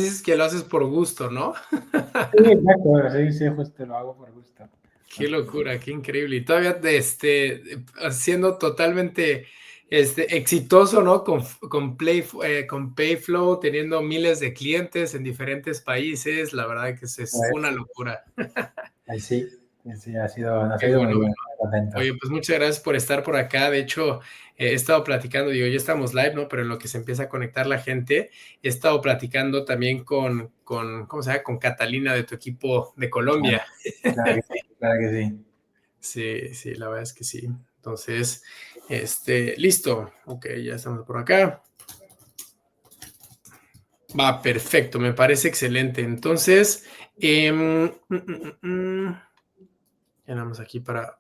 dices que lo haces por gusto, ¿no? Sí, exacto, sí, sí, justo lo hago por gusto. Qué locura, qué increíble. Y todavía siendo totalmente exitoso, ¿no? Con Payflow, teniendo miles de clientes en diferentes países. La verdad que es una Pues, locura. sí, sí, nos ha Qué ido bueno. muy bien, muy contento. Oye, pues muchas gracias por estar por acá. De hecho, he estado platicando, digo, ya estamos live, ¿no? Pero en lo que se empieza a conectar la gente, he estado platicando también ¿cómo se llama? Con Catalina de tu equipo de Claro, Colombia. claro que sí, claro que sí. Sí, sí, la verdad es que sí. Entonces, listo. Ok, ya estamos por acá. Va, perfecto, me parece excelente. Entonces, ya nada más aquí para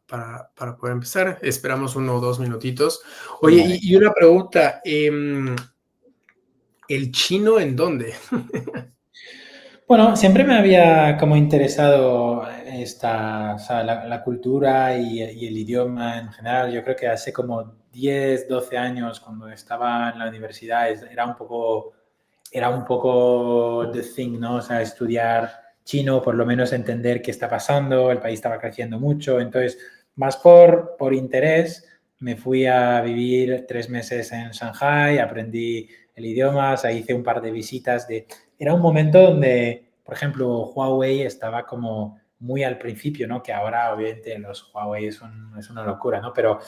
poder empezar. Esperamos 1 o 2 minutitos. Oye, Vale. y una pregunta, ¿el chino en dónde? Bueno, siempre me había como interesado o sea, la cultura y el idioma en general. Yo creo que hace como 10, 12 años, cuando estaba en la universidad, era un poco the thing, ¿no? O sea, estudiar chino, por lo menos entender qué está pasando, el país estaba creciendo mucho. Entonces, más por interés, me fui a vivir 3 meses en Shanghai, aprendí el idioma, o sea, hice un par de visitas de era un momento donde, por ejemplo, Huawei estaba como muy al principio, ¿no? Que ahora, obviamente, los Huawei es una locura, ¿no? Pero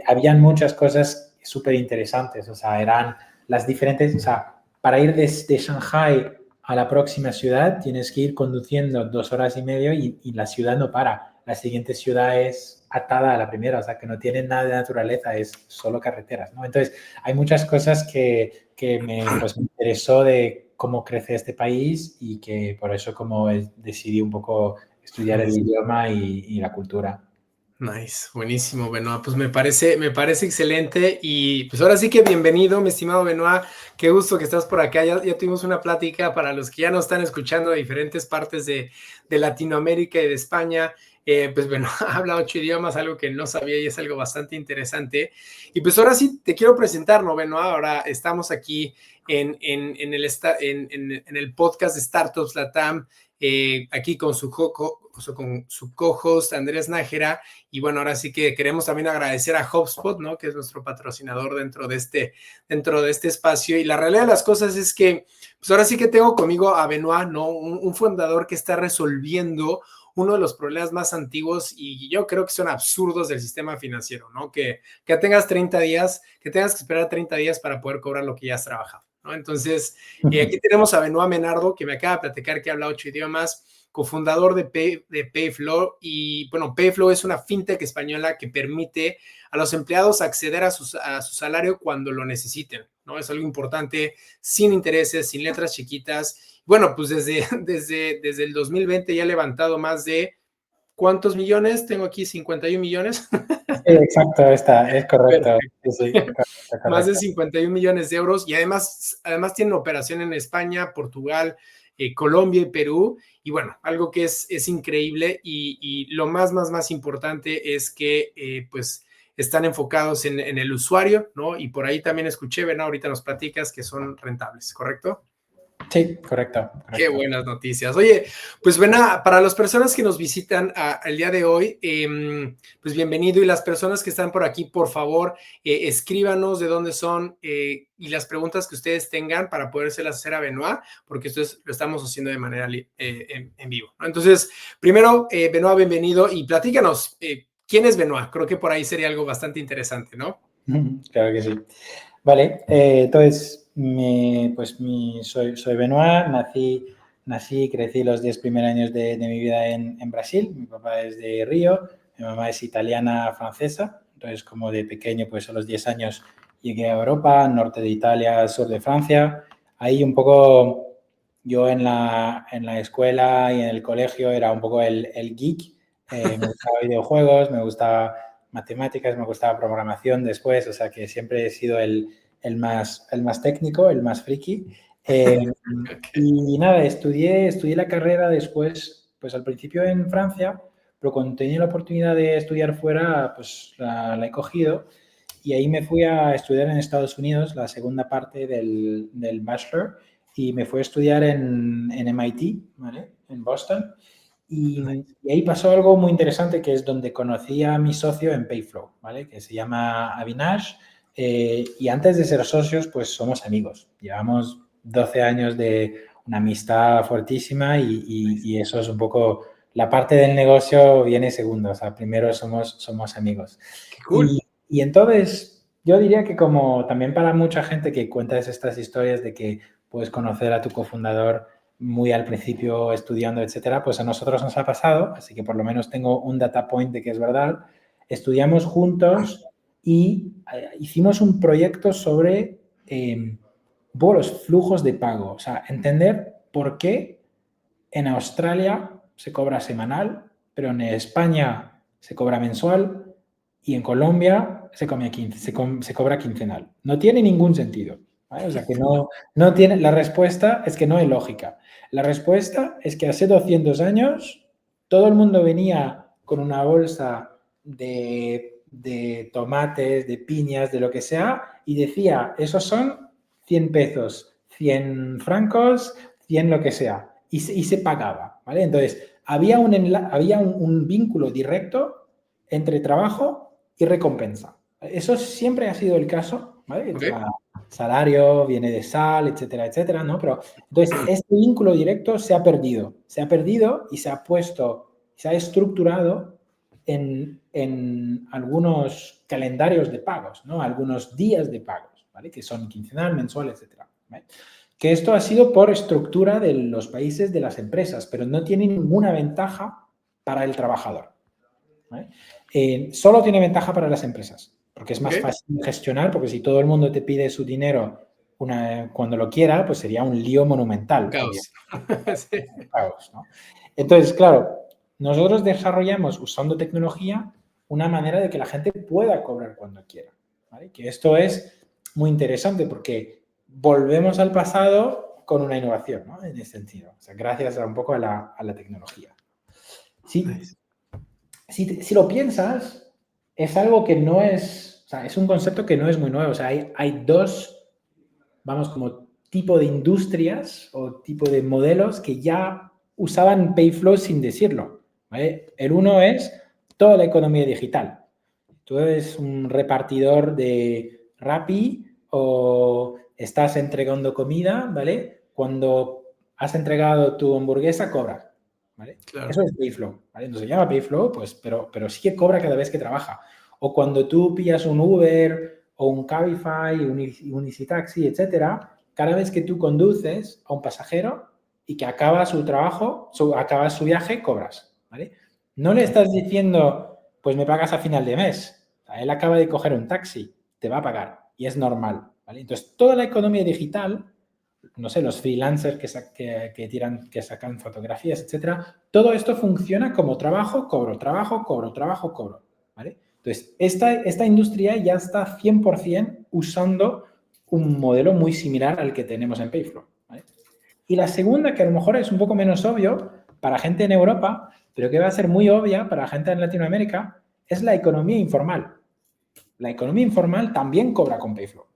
habían muchas cosas súper interesantes, o sea, eran las diferentes, o sea, para ir desde Shanghai a la próxima ciudad tienes que ir conduciendo 2 horas y media y la ciudad no para. La siguiente ciudad es atada a la primera, o sea, que no tiene nada de naturaleza, es solo carreteras, ¿no? Entonces, hay muchas cosas que pues, me interesó de cómo crece este país y que por eso como decidí un poco estudiar el Nice, idioma y la cultura. nice, buenísimo, Benoit. Pues me parece excelente. Y pues ahora sí que bienvenido, mi estimado Benoit. Qué gusto que estás por acá. Ya tuvimos una plática para los que ya nos están escuchando de diferentes partes de Latinoamérica y de España. Pues Benoit ha hablado 8 idiomas, algo que no sabía y es algo bastante interesante. Y pues ahora sí te quiero presentar, ¿no, Benoit? Ahora estamos aquí en el podcast de Startups Latam, aquí con su co-host Andrés Nájera. Y bueno, ahora sí que queremos también agradecer a HubSpot, ¿no? Que es nuestro patrocinador dentro de este espacio. Y la realidad de las cosas es que, pues ahora sí que tengo conmigo a Benoit, ¿no? Un fundador que está resolviendo uno de los problemas más antiguos y yo creo que son absurdos del sistema financiero, ¿no? Que tengas 30 días, que tengas que esperar 30 días para poder cobrar lo que ya has trabajado, ¿no? Entonces, aquí tenemos a Benoit Menardo, que me acaba de platicar que habla 8 idiomas, cofundador de Payflow. Y bueno, Payflow es una fintech española que permite a los empleados acceder a su salario cuando lo necesiten, ¿no? Es algo importante, sin intereses, sin letras chiquitas. Bueno, pues desde el 2020 ya ha levantado más de, ¿cuántos millones? Tengo aquí 51 millones. Sí, exacto, es correcto. Perfecto. Sí, sí, correcto, Más de correcto. 51 millones de euros y además tienen operación en España, Portugal, Colombia y Perú. Y bueno, algo que es increíble y lo más importante es que pues están enfocados en el usuario, ¿no? Y por ahí también escuché, ven, ahorita nos platicas que son rentables, ¿correcto? Sí, correcto, Qué correcto. buenas noticias. Oye, pues bueno, para las personas que nos visitan el día de hoy, pues bienvenido. Y las personas que están por aquí, por favor, escríbanos de dónde son y las preguntas que ustedes tengan para podérselas hacer a Benoit, porque esto lo estamos haciendo de manera en vivo, ¿no? Entonces, primero, Benoit, bienvenido y platícanos, ¿quién es Benoit? Creo que por ahí sería algo bastante interesante, ¿no? Claro que sí. Vale, entonces, soy Benoit, nací y crecí los 10 primeros años de mi vida en Brasil. Mi papá es de Río, mi mamá es italiana francesa. Entonces, como de pequeño, pues a los 10 años llegué a Europa, norte de Italia, sur de Francia. Ahí un poco yo en la escuela y en el colegio era un poco el geek. Me gustaba videojuegos, me gustaba matemáticas, me gustaba programación después, o sea que siempre he sido el más técnico, el más friki. Eh, Okay. y nada, estudié la carrera después, pues al principio en Francia, pero cuando tenía la oportunidad de estudiar fuera, pues la he cogido y ahí me fui a estudiar en Estados Unidos la segunda parte del bachelor y me fui a estudiar en MIT, ¿vale? En Boston. Y ahí pasó algo muy interesante, que es donde conocí a mi socio en Payflow, ¿vale? Que se llama Avinash. Y antes de ser socios, pues somos amigos. Llevamos 12 años de una amistad fortísima y eso es un poco... La parte del negocio viene segundo, o sea, primero somos amigos. Qué cool. Y entonces, yo diría que como también para mucha gente que cuentas estas historias de que puedes conocer a tu cofundador muy al principio estudiando, etcétera, pues a nosotros nos ha pasado, así que por lo menos tengo un data point de que es verdad. Estudiamos juntos y hicimos un proyecto sobre los flujos de pago, o sea, entender por qué en Australia se cobra semanal, pero en España se cobra mensual y en Colombia se cobra quincenal. No tiene ningún sentido. ¿Vale? O sea, que no tiene... La respuesta es que no hay lógica. La respuesta es que hace 200 años todo el mundo venía con una bolsa de tomates, de piñas, de lo que sea, y decía, esos son 100 pesos, 100 francos, 100 lo que sea. Y se pagaba, ¿vale? Entonces, había un vínculo directo entre trabajo y recompensa. Eso siempre ha sido el caso, ¿vale? Okay. Salario viene de sal, etcétera, etcétera, ¿no? Pero entonces, este vínculo directo se ha perdido y se ha puesto, se ha estructurado en algunos calendarios de pagos, ¿no? Algunos días de pagos, ¿vale? Que son quincenal, mensual, etcétera, ¿vale? Que esto ha sido por estructura de los países, de las empresas, pero no tiene ninguna ventaja para el trabajador, ¿vale? Solo tiene ventaja para las empresas, porque es más fácil gestionar, porque si todo el mundo te pide su dinero cuando lo quiera, pues sería un lío monumental. Caos. Sí. Caos, ¿no? Entonces, claro, nosotros desarrollamos, usando tecnología, una manera de que la gente pueda cobrar cuando quiera, ¿vale? Que esto es muy interesante porque volvemos al pasado con una innovación, ¿no? En ese sentido, o sea, gracias un poco a la tecnología. Sí. Nice. Si lo piensas, es algo que no es, o sea, es un concepto que no es muy nuevo. O sea, hay dos, vamos, como tipo de industrias o tipo de modelos que ya usaban Payflow sin decirlo, ¿vale? El uno es toda la economía digital. Tú eres un repartidor de Rappi o estás entregando comida, ¿vale? Cuando has entregado tu hamburguesa, cobras. ¿Vale? Claro. Eso es Payflow, ¿vale? No se llama Payflow, pues, pero sí que cobra cada vez que trabaja. O cuando tú pillas un Uber o un Cabify, un Easy Taxi, etcétera, cada vez que tú conduces a un pasajero y que acaba su trabajo, acaba su viaje, cobras, ¿vale? No le estás diciendo, pues me pagas a final de mes. O sea, él acaba de coger un taxi, te va a pagar y es normal, ¿vale? Entonces, toda la economía digital, no sé, los freelancers que sacan fotografías, etcétera, todo esto funciona como trabajo, cobro, trabajo, cobro, trabajo, cobro, ¿vale? Entonces, esta industria ya está 100% usando un modelo muy similar al que tenemos en Payflow, ¿vale? Y la segunda, que a lo mejor es un poco menos obvio para gente en Europa, pero que va a ser muy obvia para gente en Latinoamérica, es la economía informal. La economía informal también cobra con Payflow.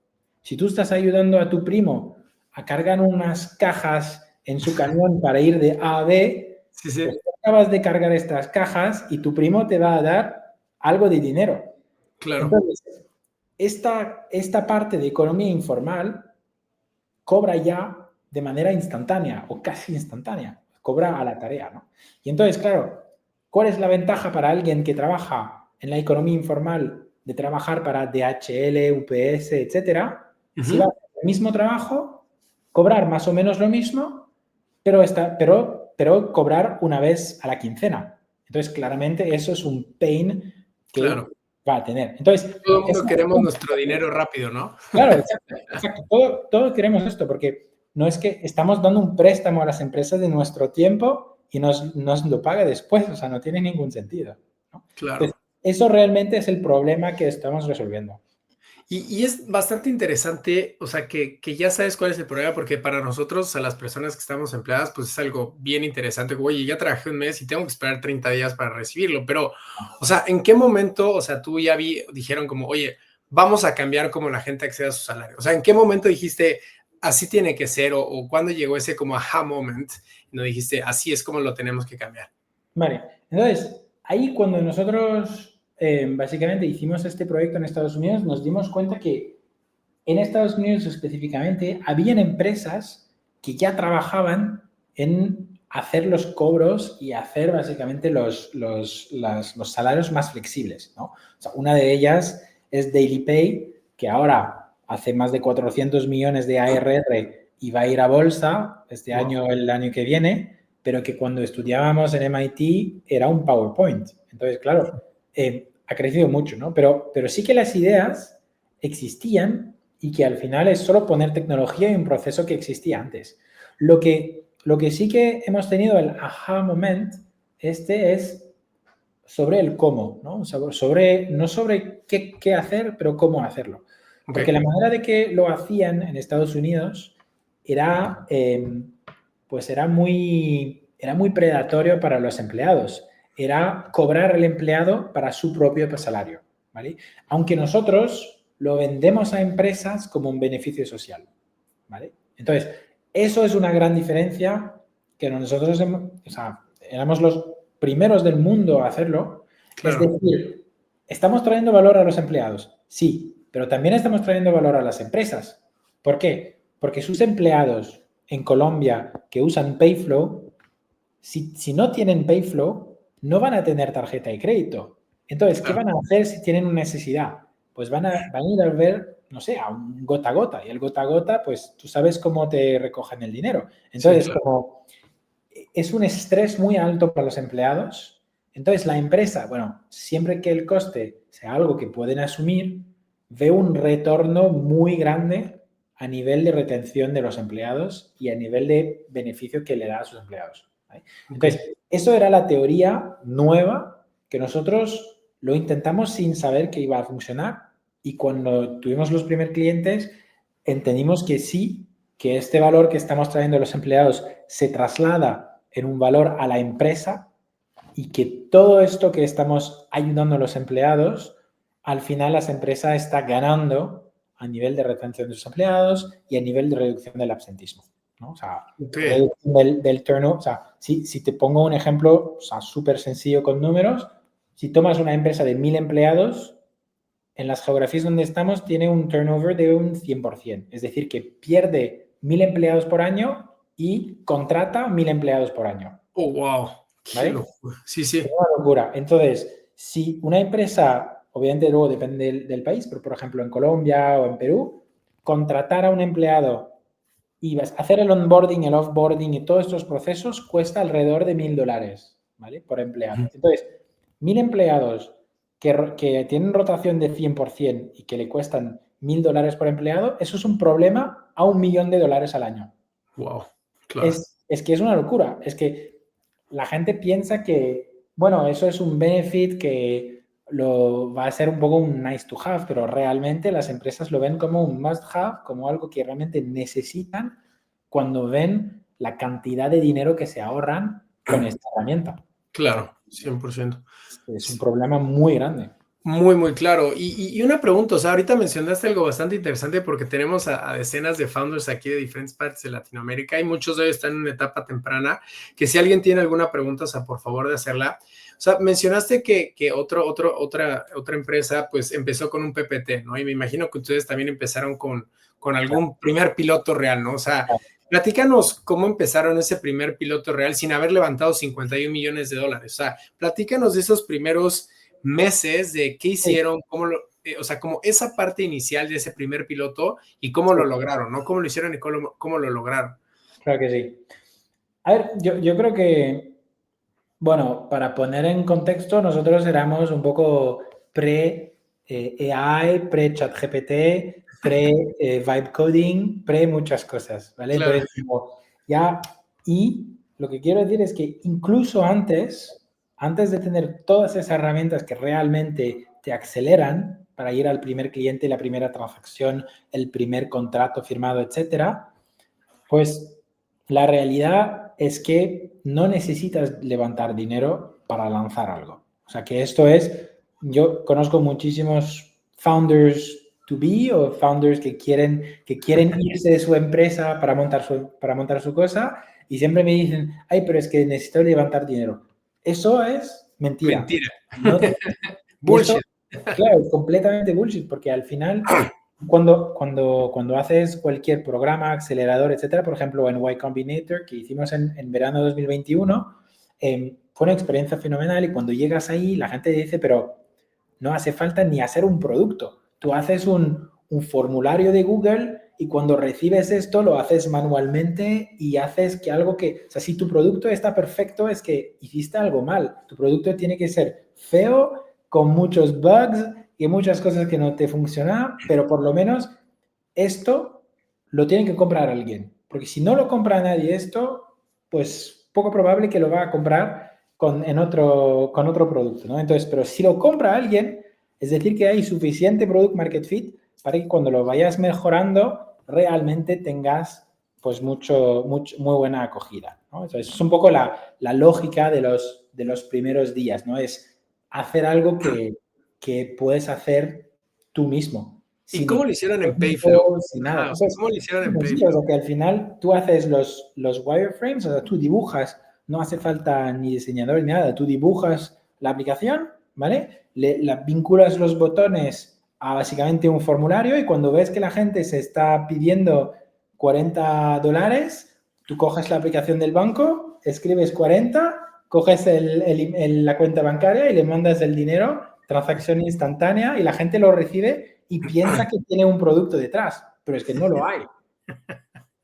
Si tú estás ayudando a tu primo a cargar unas cajas en su camión para ir de A a B, sí. Pues tú acabas de cargar estas cajas y tu primo te va a dar algo de dinero. Claro. Entonces, esta parte de economía informal cobra ya de manera instantánea o casi instantánea, cobra a la tarea, ¿no? Y entonces, claro, ¿cuál es la ventaja para alguien que trabaja en la economía informal de trabajar para DHL, UPS, etcétera? Si va a hacer el mismo trabajo, cobrar más o menos lo mismo, pero cobrar una vez a la quincena. Entonces, claramente, eso es un pain que va a tener. Entonces, todo el mundo queremos nuestro dinero rápido, ¿no? Claro, exacto. Todos queremos esto porque no es que estamos dando un préstamo a las empresas de nuestro tiempo y nos lo paga después, o sea, no tiene ningún sentido, ¿no? Claro. Entonces, eso realmente es el problema que estamos resolviendo. Y es bastante interesante, o sea, que ya sabes cuál es el problema, porque para nosotros, a las personas que estamos empleadas, pues es algo bien interesante. Oye, ya trabajé un mes y tengo que esperar 30 días para recibirlo, pero, o sea, ¿en qué momento, o sea, tú ya dijeron como, oye, vamos a cambiar cómo la gente accede a su salario? O sea, ¿en qué momento dijiste, así tiene que ser, o cuándo llegó ese como aha moment, y nos dijiste, así es como lo tenemos que cambiar. Vale, entonces, ahí cuando nosotros básicamente hicimos este proyecto en Estados Unidos, nos dimos cuenta que en Estados Unidos específicamente habían empresas que ya trabajaban en hacer los cobros y hacer básicamente los salarios más flexibles, ¿no? O sea, una de ellas es DailyPay, que ahora hace más de 400 millones de ARR y va a ir a bolsa este año o el año que viene, pero que cuando estudiábamos en MIT era un PowerPoint. Entonces, claro, ha crecido mucho, ¿no? Pero sí que las ideas existían y que al final es solo poner tecnología en un proceso que existía antes. Lo que sí que hemos tenido el aha moment, es sobre el cómo, ¿no? No sobre qué hacer, pero cómo hacerlo. Porque la manera de que lo hacían en Estados Unidos era, pues era muy predatorio para los empleados. Era cobrar al empleado para su propio salario, ¿vale? Aunque nosotros lo vendemos a empresas como un beneficio social, ¿vale? Entonces, eso es una gran diferencia que nosotros éramos los primeros del mundo a hacerlo. Claro. Es decir, ¿estamos trayendo valor a los empleados? Sí, pero también estamos trayendo valor a las empresas. ¿Por qué? Porque sus empleados en Colombia que usan Payflow, si no tienen Payflow, no van a tener tarjeta de crédito. Entonces, ¿qué van a hacer si tienen una necesidad? Pues van a ir a ver, no sé, a un gota a gota. Y el gota a gota, pues tú sabes cómo te recogen el dinero. Entonces, sí, claro, como es un estrés muy alto para los empleados. Entonces, la empresa, bueno, siempre que el coste sea algo que pueden asumir, ve un retorno muy grande a nivel de retención de los empleados y a nivel de beneficio que le da a sus empleados, ¿vale? Entonces, eso era la teoría nueva que nosotros lo intentamos sin saber que iba a funcionar, y cuando tuvimos los primeros clientes entendimos que sí, que este valor que estamos trayendo a los empleados se traslada en un valor a la empresa, y que todo esto que estamos ayudando a los empleados, al final las empresas están ganando a nivel de retención de sus empleados y a nivel de reducción del absentismo, ¿no? O sea, reducción del turnover. O sea, si te pongo un ejemplo, o sea, súper sencillo con números, si tomas una empresa de 1.000 empleados, en las geografías donde estamos tiene un turnover de un 100%. Es decir, que pierde 1.000 empleados por año y contrata 1.000 empleados por año. Oh, wow. ¿Vale? Sí, sí. Es una locura. Entonces, si una empresa, obviamente luego depende del país, pero por ejemplo en Colombia o en Perú, contratar a un empleado y vas a hacer el onboarding, el offboarding y todos estos procesos cuesta alrededor de $1.000, ¿vale? Por empleado. Entonces, 1.000 empleados que tienen rotación de 100% y que le cuestan $1.000 por empleado, eso es un problema a $1.000.000 al año. Wow, claro. Es que es una locura. Es que la gente piensa que, bueno, eso es un benefit que lo va a ser un poco un nice to have, pero realmente las empresas lo ven como un must have, como algo que realmente necesitan cuando ven la cantidad de dinero que se ahorran con esta herramienta. Claro, 100%. Es un problema muy grande. Muy, muy claro. Y una pregunta, o sea, ahorita mencionaste algo bastante interesante porque tenemos a decenas de founders aquí de diferentes partes de Latinoamérica y muchos de ellos están en una etapa temprana, que si alguien tiene alguna pregunta, o sea, por favor de hacerla. O sea, mencionaste que otra empresa pues empezó con un PPT, ¿no? Y me imagino que ustedes también empezaron con algún primer piloto real, ¿no? O sea, platícanos cómo empezaron ese primer piloto real sin haber levantado $51 millones. O sea, platícanos de esos primeros meses de qué hicieron, cómo o sea, como esa parte inicial de ese primer piloto y cómo lo lograron, ¿no? Cómo lo hicieron y cómo lo lograron. Claro que sí. A ver, yo creo que, bueno, para poner en contexto, nosotros éramos un poco pre-AI, pre-ChatGPT, pre-vibe coding, pre-muchas cosas, ¿vale? Claro. Entonces, y lo que quiero decir es que incluso antes de tener todas esas herramientas que realmente te aceleran para ir al primer cliente, la primera transacción, el primer contrato firmado, etcétera, pues la realidad es que no necesitas levantar dinero para lanzar algo. O sea, que esto es, yo conozco muchísimos founders to be o founders que quieren irse de su empresa para montar su cosa y siempre me dicen, ay, pero es que necesito levantar dinero. Eso es mentira. Mentira. No, y esto, Bullshit. claro, es completamente bullshit, porque al final, cuando haces cualquier programa, acelerador, etcétera, por ejemplo, en Y Combinator, que hicimos en verano de 2021, fue una experiencia fenomenal y cuando llegas ahí, la gente dice, pero no hace falta ni hacer un producto. Tú haces un formulario de Google y cuando recibes esto lo haces manualmente y haces que algo que, o sea, si tu producto está perfecto es que hiciste algo mal. Tu producto tiene que ser feo, con muchos bugs y muchas cosas que no te funcionan, pero por lo menos esto lo tiene que comprar alguien. Porque si no lo compra nadie esto, pues poco probable que lo va a comprar con otro producto, ¿no? Entonces, pero si lo compra alguien, es decir, que hay suficiente product market fit para que cuando lo vayas mejorando realmente tengas pues muy buena acogida, ¿no? Entonces, es un poco la lógica de los primeros días, ¿no? Es hacer algo que puedes hacer tú mismo, ¿Y sin cómo lo equipo hicieron en Payflow? técnico, sin nada. Ajá, o sea, Entonces, ¿cómo lo hicieron en muy sencillo, o Payflow? sea, que al final tú haces los wireframes, o sea, tú dibujas, no hace falta ni diseñador ni nada, tú dibujas la aplicación, ¿vale? Vinculas los botones a básicamente un formulario y cuando ves que la gente se está pidiendo $40, tú coges la aplicación del banco, escribes 40, coges la cuenta bancaria y le mandas el dinero, transacción instantánea y la gente lo recibe y piensa que tiene un producto detrás, pero es que no lo hay.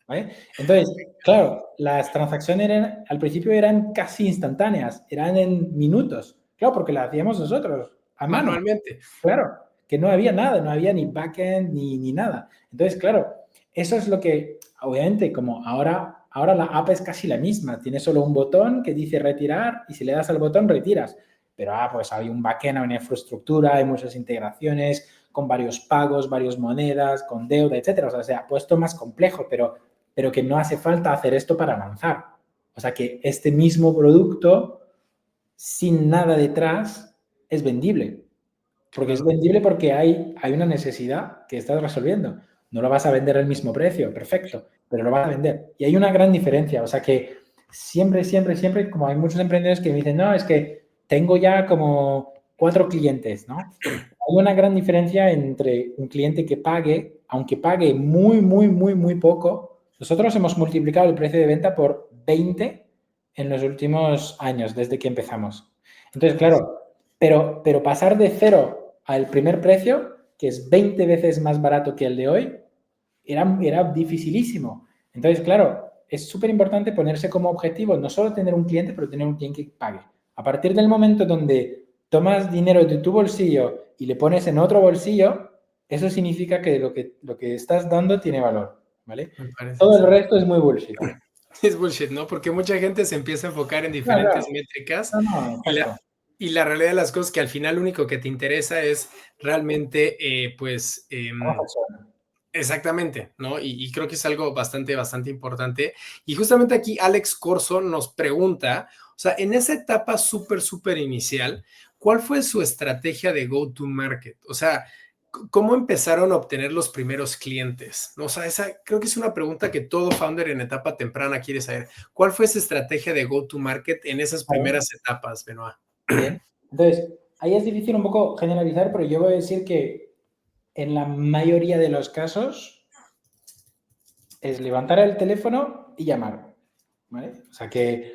¿Vale? Entonces, claro, las transacciones al principio eran casi instantáneas, eran en minutos, claro, porque las hacíamos nosotros a mano, Manualmente. claro, que no había nada, no había ni backend ni nada. Entonces, claro, eso es lo que, obviamente, como ahora la app es casi la misma, tiene solo un botón que dice retirar y si le das al botón retiras. Pero pues hay un backend, hay una infraestructura, hay muchas integraciones con varios pagos, varias monedas, con deuda, etcétera. O sea, se ha puesto más complejo, pero que no hace falta hacer esto para avanzar. O sea, que este mismo producto, sin nada detrás, es vendible. Porque es Claro. vendible porque hay una necesidad que estás resolviendo. No lo vas a vender al mismo precio, perfecto, pero lo vas a vender. Y hay una gran diferencia. O sea que siempre, como hay muchos emprendedores que me dicen, no, es que tengo ya como 4 clientes, ¿no? Hay una gran diferencia entre un cliente que pague, aunque pague muy poco. Nosotros hemos multiplicado el precio de venta por 20 en los últimos años, desde que empezamos. Entonces, claro, pero pasar de cero al primer precio, que es 20 veces más barato que el de hoy, era dificilísimo. Entonces, claro, es súper importante ponerse como objetivo no solo tener un cliente, pero tener un cliente que pague. A partir del momento donde tomas dinero de tu bolsillo y le pones en otro bolsillo, eso significa que lo que estás dando tiene valor, ¿vale? Me parece, Todo el sí. resto es muy bullshit. Es bullshit, ¿no? Porque mucha gente se empieza a enfocar en Claro, diferentes claro. métricas No, no, y la, exacto. y la realidad de las cosas que al final lo único que te interesa es realmente, pues, ¿Cómo funciona? exactamente, ¿no? Y creo que es algo bastante importante. Y justamente aquí Alex Corso nos pregunta, o sea, en esa etapa súper inicial, ¿cuál fue su estrategia de go-to-market? O sea, ¿cómo empezaron a obtener los primeros clientes? O sea, esa creo que es una pregunta que todo founder en etapa temprana quiere saber. ¿Cuál fue su estrategia de go-to-market en esas Claro. primeras etapas, Benoit? Bien. Entonces, ahí es difícil un poco generalizar, pero yo voy a decir que en la mayoría de los casos es levantar el teléfono y llamar, ¿vale? O sea que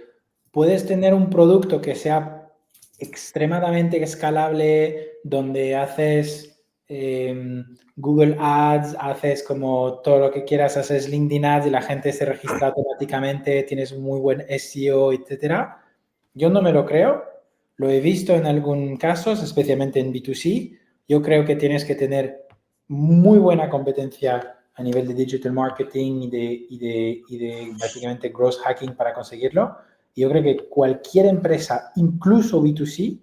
puedes tener un producto que sea extremadamente escalable, donde haces Google Ads, haces como todo lo que quieras, haces LinkedIn Ads y la gente se registra automáticamente, tienes un muy buen SEO, etcétera. Yo no me lo creo, lo he visto en algún casos, especialmente en B2C. Yo creo que tienes que tener muy buena competencia a nivel de digital marketing y de básicamente growth hacking para conseguirlo. Y yo creo que cualquier empresa, incluso B2C,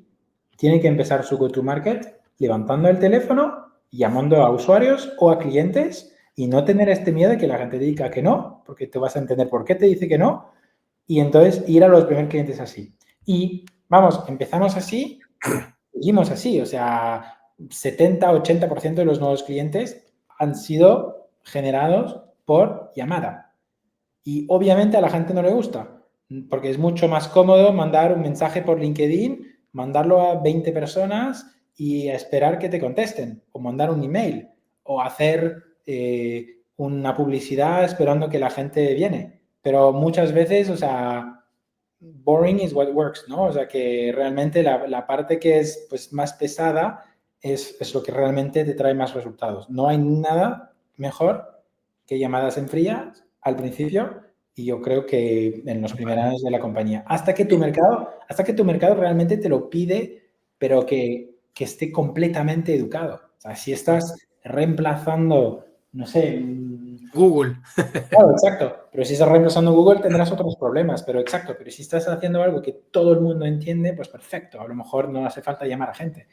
tiene que empezar su go-to-market levantando el teléfono, llamando a usuarios o a clientes y no tener este miedo de que la gente diga que no, porque te vas a entender por qué te dice que no, y entonces ir a los primeros clientes así. Y vamos, empezamos así, seguimos así, o sea, 70-80% de los nuevos clientes han sido generados por llamada. Y obviamente a la gente no le gusta, porque es mucho más cómodo mandar un mensaje por LinkedIn, mandarlo a 20 personas y esperar que te contesten, o mandar un email, o hacer una publicidad esperando que la gente viene. Pero muchas veces, o sea, boring is what works, ¿no? O sea, que realmente la parte que es pues, más pesada es lo que realmente te trae más resultados. No hay nada mejor que llamadas en frías al principio y yo creo que en los primeros años de la compañía. Hasta que tu mercado realmente te lo pide, pero que esté completamente educado. O sea, si estás reemplazando, no sé, Google. claro, exacto. Pero si estás reemplazando Google tendrás otros problemas, pero exacto. Pero si estás haciendo algo que todo el mundo entiende, pues perfecto. A lo mejor no hace falta llamar a gente,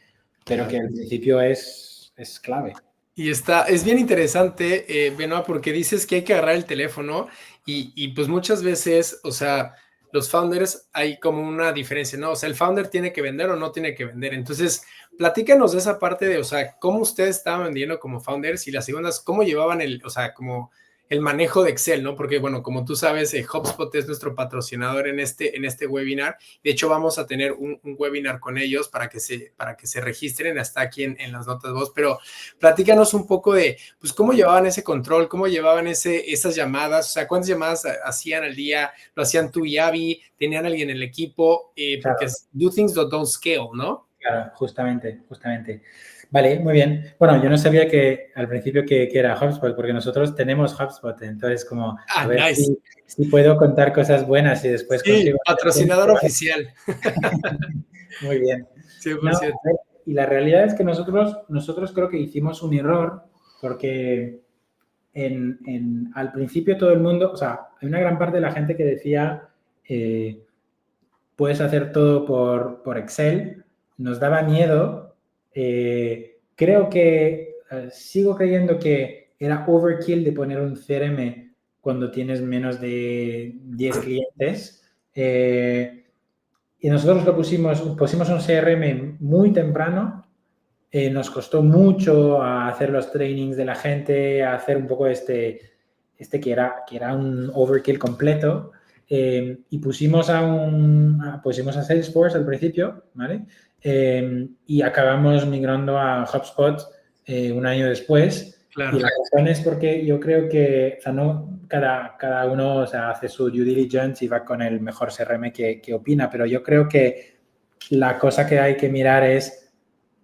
pero que al principio es clave. Y es bien interesante, Benoit, porque dices que hay que agarrar el teléfono y pues muchas veces, o sea, los founders hay como una diferencia, ¿no? O sea, el founder tiene que vender o no tiene que vender. Entonces, platícanos de esa parte de, o sea, cómo ustedes estaban vendiendo como founders y las segundas, cómo llevaban o sea, como el manejo de Excel, ¿no? Porque, bueno, como tú sabes, HubSpot es nuestro patrocinador en este webinar. De hecho, vamos a tener un webinar con ellos para que se registren hasta aquí en las notas de voz, pero platícanos un poco de, pues, cómo llevaban ese control, cómo llevaban esas llamadas, o sea, cuántas llamadas hacían al día, lo hacían tú y Abby, tenían alguien en el equipo, porque Claro, do things that don't scale, ¿no? claro, justamente. Vale, muy bien. Bueno, yo no sabía que al principio que era HubSpot, porque nosotros tenemos HubSpot, entonces como a Ah, ver nice. si puedo contar cosas buenas y después Sí, consigo hacer gente. patrocinador oficial. Muy bien. No, 100%. a ver, y la realidad es que nosotros creo que hicimos un error porque al principio todo el mundo, o sea, hay una gran parte de la gente que decía, puedes hacer todo por Excel, nos daba miedo. Creo que sigo creyendo que era overkill de poner un CRM cuando tienes menos de 10 clientes. Y nosotros pusimos un CRM muy temprano. Nos costó mucho hacer los trainings de la gente, a hacer un poco que era un overkill completo. Y pusimos a Salesforce al principio, ¿vale? Y acabamos migrando a HubSpot un año después. Y Claro. la razón es porque yo creo que, o sea, no, cada uno, o sea, hace su due diligence y va con el mejor CRM que opina, pero yo creo que la cosa que hay que mirar es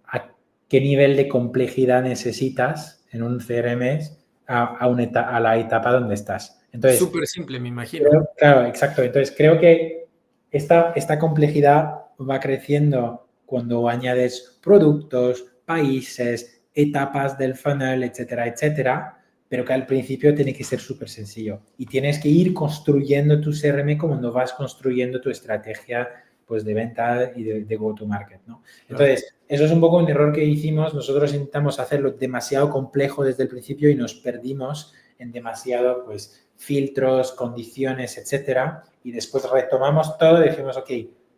a qué nivel de complejidad necesitas en un CRM a la etapa donde estás. Entonces, Súper simple, me imagino. claro, exacto. Entonces, creo que esta complejidad va creciendo cuando añades productos, países, etapas del funnel, etcétera, etcétera, pero que al principio tiene que ser súper sencillo. Y tienes que ir construyendo tu CRM como cuando vas construyendo tu estrategia pues, de venta y de go-to-market, ¿no? Entonces, eso es un poco un error que hicimos. Nosotros intentamos hacerlo demasiado complejo desde el principio y nos perdimos en demasiado, pues, filtros, condiciones, etcétera, y después retomamos todo y decimos, ok,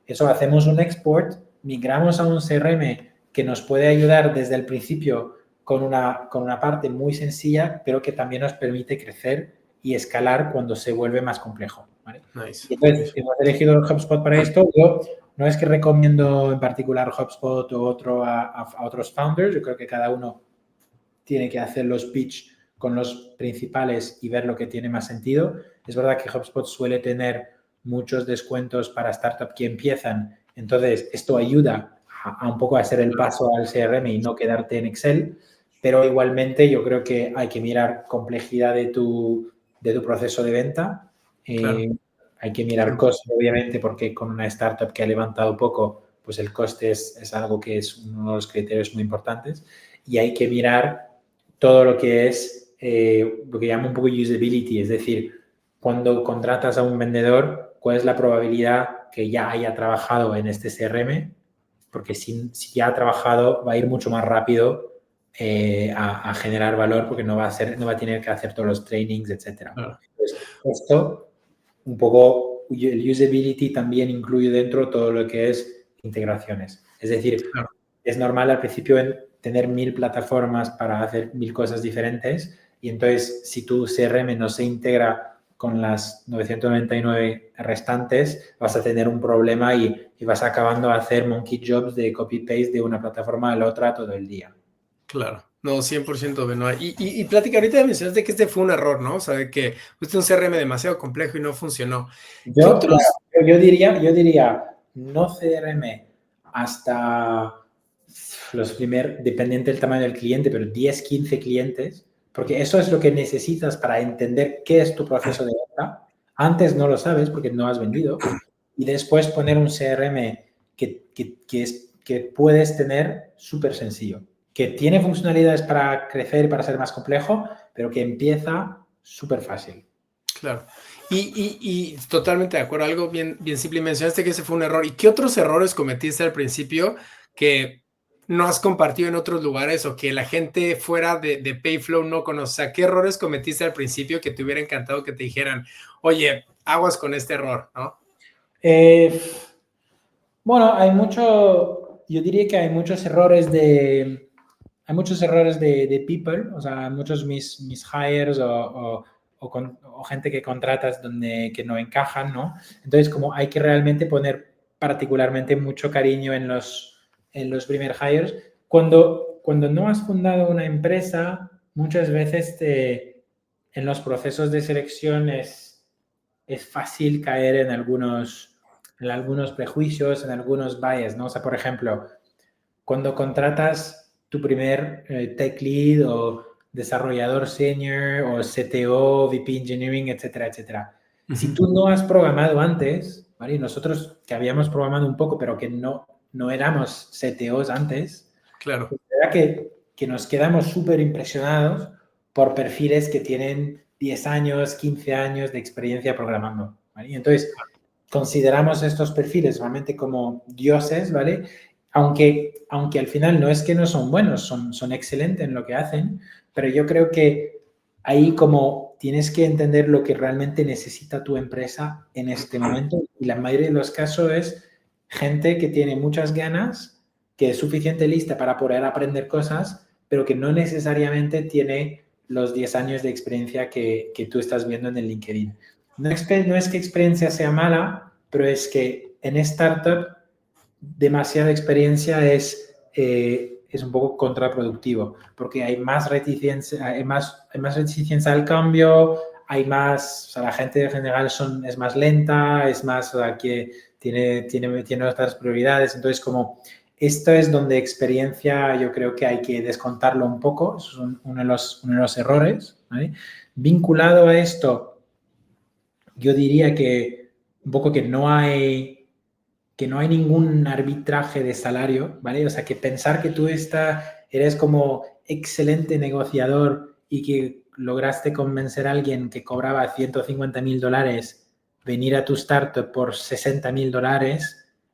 eso hacemos un export, migramos a un CRM que nos puede ayudar desde el principio con una parte muy sencilla, pero que también nos permite crecer y escalar cuando se vuelve más complejo. ¿Vale? Nice. Y entonces, hemos elegido HubSpot para esto. Yo no es que recomiendo en particular HubSpot o otro a otros founders, yo creo que cada uno tiene que hacer los pitch con los principales y ver lo que tiene más sentido. Es verdad que HubSpot suele tener muchos descuentos para startups que empiezan, entonces esto ayuda a un poco a hacer el paso al CRM y no quedarte en Excel, pero igualmente yo creo que hay que mirar complejidad de tu proceso de venta. Claro. Hay que mirar coste, obviamente, porque con una startup que ha levantado poco, pues el coste es algo que es uno de los criterios muy importantes. Y hay que mirar todo lo que es lo que llamo un poco usability, es decir, cuando contratas a un vendedor, cuál es la probabilidad que ya haya trabajado en este CRM, porque si ya ha trabajado va a ir mucho más rápido a generar valor porque no va a tener que hacer todos los trainings, etcétera. Claro. Entonces, esto, un poco, el usability también incluye dentro todo lo que es integraciones. Es decir, Claro. es normal al principio tener 1000 plataformas para hacer 1000 cosas diferentes. Y entonces, si tu CRM no se integra con las 999 restantes, vas a tener un problema y vas acabando a hacer monkey jobs de copy-paste de una plataforma a la otra todo el día. Claro, no, 100% Benoit. Y plática, ahorita mencionaste que este fue un error, ¿no? O sea, de que fuiste un CRM demasiado complejo y no funcionó. ¿Qué Yo, otros? claro, yo diría no CRM hasta los primeros, dependiente del tamaño del cliente, pero 10, 15 clientes, porque eso es lo que necesitas para entender qué es tu proceso de venta. Antes no lo sabes porque no has vendido. Y después poner un CRM que puedes tener súper sencillo, que tiene funcionalidades para crecer y para ser más complejo, pero que empieza súper fácil. Claro. Y totalmente de acuerdo, algo bien, bien simple. Mencionaste que ese fue un error. ¿Y qué otros errores cometiste al principio que no has compartido en otros lugares o que la gente fuera de Payflow no conoce? O sea, ¿qué errores cometiste al principio que te hubiera encantado que te dijeran, oye, aguas con este error, ¿no? Eh, bueno, yo diría que hay muchos errores de people, o sea, muchos mis hires o gente que contratas que no encajan, ¿no? Entonces, como hay que realmente poner particularmente mucho cariño en los primer hires. Cuando no has fundado una empresa, muchas veces en los procesos de selección es fácil caer en algunos prejuicios, en algunos bias, ¿no? O sea, por ejemplo, cuando contratas tu primer tech lead o desarrollador senior o CTO, VP Engineering, etcétera, etcétera. Si tú no has programado antes, ¿vale? Y nosotros que habíamos programado un poco, pero que no éramos CTOs antes, Claro. pues era que nos quedamos súper impresionados por perfiles que tienen 10 años, 15 años de experiencia programando, ¿vale? Y entonces, consideramos estos perfiles realmente como dioses, ¿vale? Aunque al final no es que no son buenos, son excelentes en lo que hacen, pero yo creo que ahí como tienes que entender lo que realmente necesita tu empresa en este momento y la mayoría de los casos es gente que tiene muchas ganas, que es suficiente lista para poder aprender cosas, pero que no necesariamente tiene los 10 años de experiencia que tú estás viendo en el LinkedIn. No es que experiencia sea mala, pero es que en startup demasiada experiencia es un poco contraproductivo, porque hay más reticencia, hay más reticencia al cambio, o sea, la gente en general es más lenta, es más, o sea, que tiene otras prioridades, entonces como esto es donde experiencia yo creo que hay que descontarlo un poco, eso es uno de los errores, ¿vale? Vinculado a esto, yo diría que un poco que no hay ningún arbitraje de salario, ¿vale? O sea, que pensar que tú eres como excelente negociador y que lograste convencer a alguien que cobraba $150,000 venir a tu startup por $60,000,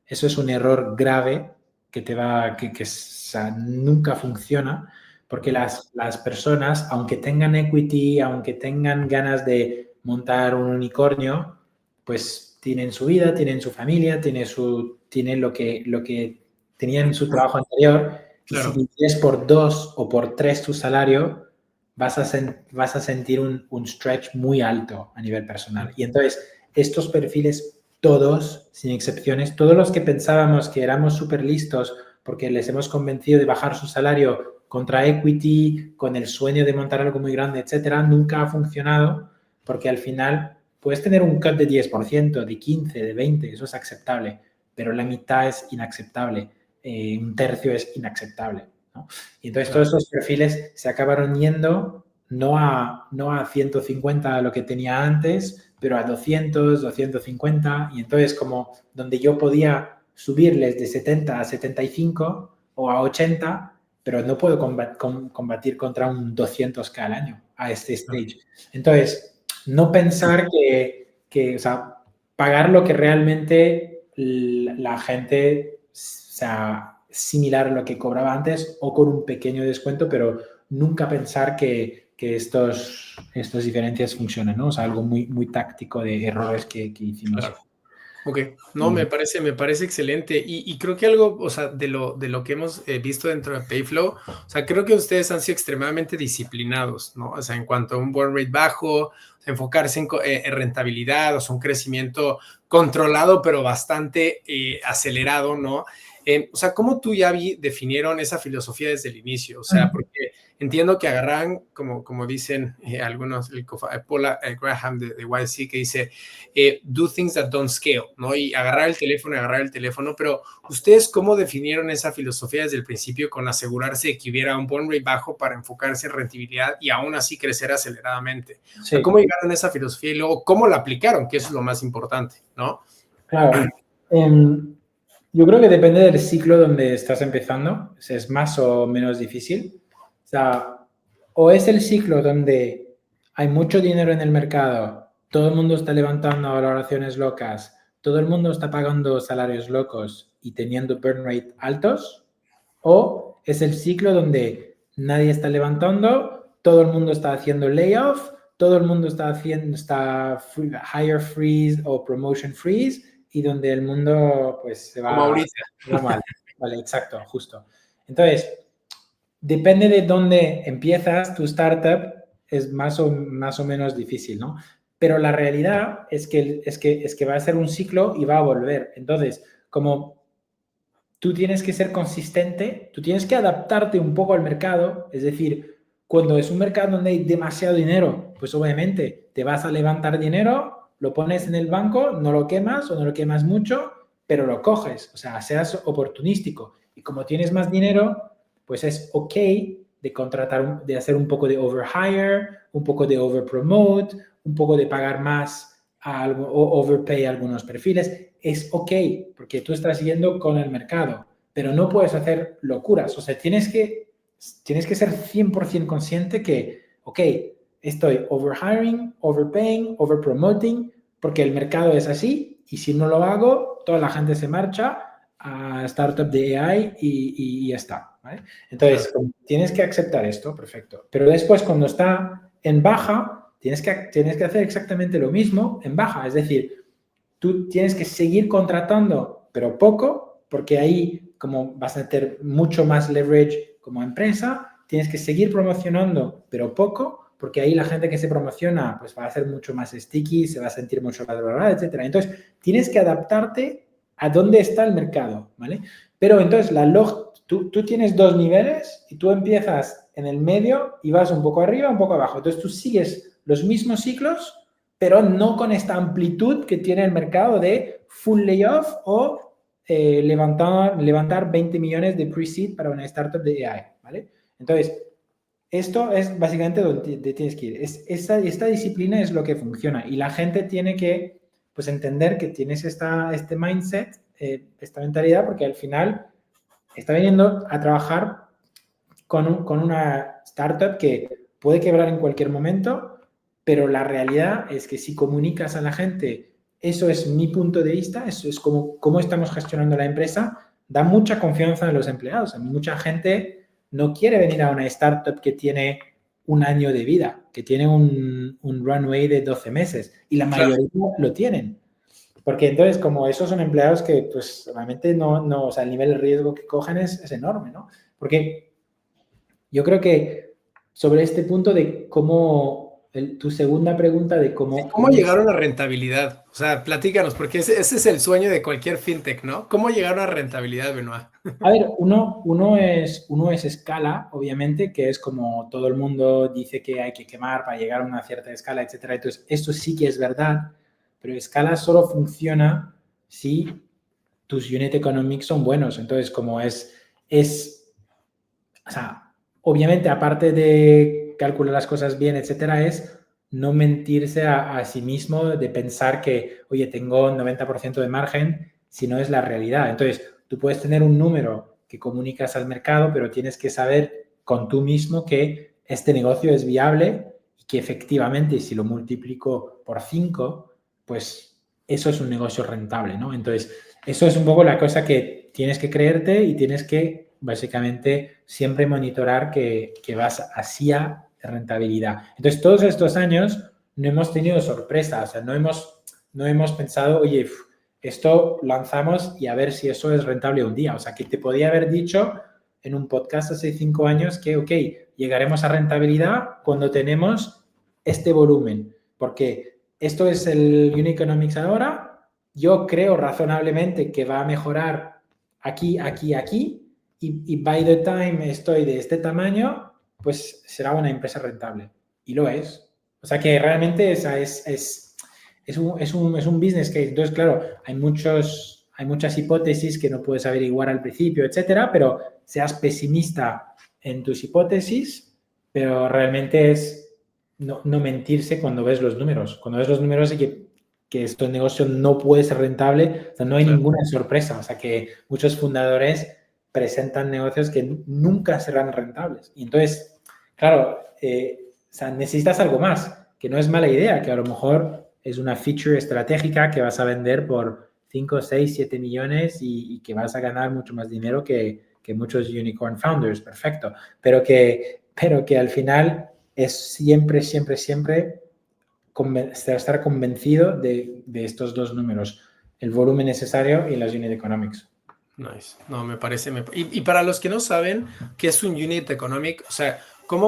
eso es un error grave que o sea, nunca funciona, porque las personas, aunque tengan equity, aunque tengan ganas de montar un unicornio, pues tienen su vida, tienen su familia, tienen lo que tenían en su trabajo anterior, y si Claro. divides por 2 o por 3 tu salario, vas a sentir un stretch muy alto a nivel personal. Y entonces, estos perfiles, todos, sin excepciones, todos los que pensábamos que éramos súper listos porque les hemos convencido de bajar su salario contra equity, con el sueño de montar algo muy grande, etcétera, nunca ha funcionado porque al final puedes tener un cut de 10%, de 15%, de 20%, eso es aceptable, pero la mitad es inaceptable, un tercio es inaceptable, ¿no? Y entonces todos esos perfiles se acabaron yendo no a 150 a lo que tenía antes, pero a 200, 250, y entonces como donde yo podía subirles de 70 a 75 o a 80, pero no puedo combatir contra un 200K al año a este stage. Entonces, no pensar o sea, pagar lo que realmente la gente, o sea, similar a lo que cobraba antes o con un pequeño descuento, pero nunca pensar que estas diferencias funcionan, ¿no? O sea, algo muy, muy táctico de errores que hicimos. Claro. Ok, no, Y, me parece excelente. Y creo que algo, o sea, de lo que hemos visto dentro de Payflow, o sea, creo que ustedes han sido extremadamente disciplinados, ¿no? O sea, en cuanto a un burn rate bajo, o sea, enfocarse en rentabilidad, o sea, un crecimiento controlado, pero bastante acelerado, ¿no? O sea, ¿cómo tú ya definieron esa filosofía desde el inicio? O sea, porque entiendo que agarran, como dicen algunos, Paula Graham de YC, que dice, do things that don't scale, ¿no? Y agarrar el teléfono, pero ¿ustedes cómo definieron esa filosofía desde el principio con asegurarse de que hubiera un burn rate bajo para enfocarse en rentabilidad y aún así crecer aceleradamente? O sea, sí, ¿cómo llegaron a esa filosofía y luego cómo la aplicaron? Que eso es lo más importante, ¿no? claro. Yo creo que depende del ciclo donde estás empezando, si es más o menos difícil. O sea, o es el ciclo donde hay mucho dinero en el mercado, todo el mundo está levantando valoraciones locas, todo el mundo está pagando salarios locos y teniendo burn rate altos, o es el ciclo donde nadie está levantando, todo el mundo está haciendo layoff, todo el mundo está haciendo hire freeze o promotion freeze y donde el mundo pues Como ahorita. se va mal. Vale, exacto, justo. Entonces, depende de dónde empiezas tu startup, es más o menos difícil, ¿no? Pero la realidad es que va a ser un ciclo y va a volver. Entonces, como tú tienes que ser consistente, tú tienes que adaptarte un poco al mercado, es decir, cuando es un mercado donde hay demasiado dinero, pues obviamente te vas a levantar dinero, lo pones en el banco, no lo quemas o no lo quemas mucho, pero lo coges, o sea, seas oportunístico. Y como tienes más dinero, pues es ok de contratar, de hacer un poco de overhire, un poco de overpromote, un poco de pagar más a algo, o overpay a algunos perfiles. Es ok, porque tú estás yendo con el mercado, pero no puedes hacer locuras. O sea, tienes que ser 100% consciente que, ok, estoy overhiring, overpaying, overpromoting, porque el mercado es así y si no lo hago, toda la gente se marcha a startup de AI y ya está. ¿Vale? Entonces, Claro. tienes que aceptar esto, perfecto. Pero después, cuando está en baja, tienes que hacer exactamente lo mismo en baja. Es decir, tú tienes que seguir contratando, pero poco, porque ahí, como vas a tener mucho más leverage como empresa, tienes que seguir promocionando, pero poco, porque ahí la gente que se promociona pues va a ser mucho más sticky, se va a sentir mucho más valorada, etc. Entonces, tienes que adaptarte a dónde está el mercado, ¿vale? Pero entonces, tú tienes dos niveles y tú empiezas en el medio y vas un poco arriba, un poco abajo. Entonces, tú sigues los mismos ciclos, pero no con esta amplitud que tiene el mercado de full layoff o levantar 20 millones de pre-seed para una startup de AI, ¿vale? Entonces, esto es básicamente donde tienes que ir. Esta disciplina es lo que funciona y la gente tiene que pues, entender que tienes este mindset, esta mentalidad, porque al final está viniendo a trabajar con una startup que puede quebrar en cualquier momento, pero la realidad es que si comunicas a la gente, eso es mi punto de vista, eso es cómo estamos gestionando la empresa, da mucha confianza en los empleados. A mí mucha gente no quiere venir a una startup que tiene un año de vida, que tiene un runway de 12 meses y la Claro. mayoría lo tienen. Porque entonces, como esos son empleados que, pues, realmente no, o sea, el nivel de riesgo que cogen es enorme, ¿no? Porque yo creo que sobre este punto de cómo, tu segunda pregunta de Sí, cómo, ¿cómo cómo llegaron a rentabilidad? O sea, platícanos, porque ese es el sueño de cualquier fintech, ¿no? ¿Cómo llegaron a rentabilidad, Benoit? a ver, uno es escala, obviamente, que es como todo el mundo dice que hay que quemar para llegar a una cierta escala, etcétera. Entonces, esto sí que es verdad, pero escala solo funciona si tus unit economics son buenos. Entonces, como o sea, obviamente, aparte de calcular las cosas bien, etcétera, es no mentirse a sí mismo de pensar que, oye, tengo un 90% de margen, si no es la realidad. Entonces, tú puedes tener un número que comunicas al mercado, pero tienes que saber con tú mismo que este negocio es viable y que efectivamente, si lo multiplico por 5, pues eso es un negocio rentable, ¿no? Entonces, eso es un poco la cosa que tienes que creerte y tienes que básicamente siempre monitorar que vas hacia rentabilidad. Entonces, todos estos años no hemos tenido sorpresas, o sea, no hemos pensado, oye, esto lanzamos y a ver si eso es rentable un día. O sea, que te podía haber dicho en un podcast hace 5 años que, ok, llegaremos a rentabilidad cuando tenemos este volumen, porque esto es el Unit Economics ahora, yo creo razonablemente que va a mejorar aquí, aquí, aquí, y by the time estoy de este tamaño, pues será una empresa rentable. Y lo es. O sea que realmente esa es un business case. Entonces, claro, hay muchas hipótesis que no puedes averiguar al principio, etcétera, pero seas pesimista en tus hipótesis, pero realmente es no mentirse cuando ves los números. Cuando ves los números y que este negocio no puede ser rentable, o sea, no hay Claro. ninguna sorpresa. O sea, que muchos fundadores presentan negocios que nunca serán rentables. Y entonces, claro, o sea, necesitas algo más, que no es mala idea, que a lo mejor es una feature estratégica que vas a vender por 5, 6, 7 millones y que vas a ganar mucho más dinero que muchos unicorn founders, perfecto. Pero que al final es siempre, siempre, siempre estar convencido de estos dos números, el volumen necesario y las unit economics. Nice. No, me parece. Y para los que no saben qué es un unit economic, o sea, ¿cómo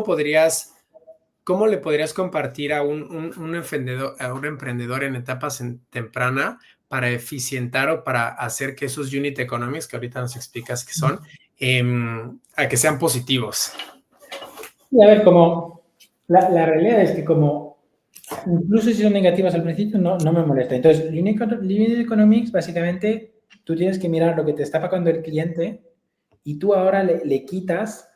le podrías compartir a un emprendedor en etapas temprana para eficientar o para hacer que esos unit economics, que ahorita nos explicas qué son, a que sean positivos? Y a ver, como la realidad es que como incluso si son negativas al principio, no me molesta. Entonces, Unit Economics, básicamente, tú tienes que mirar lo que te está pagando el cliente y tú ahora le quitas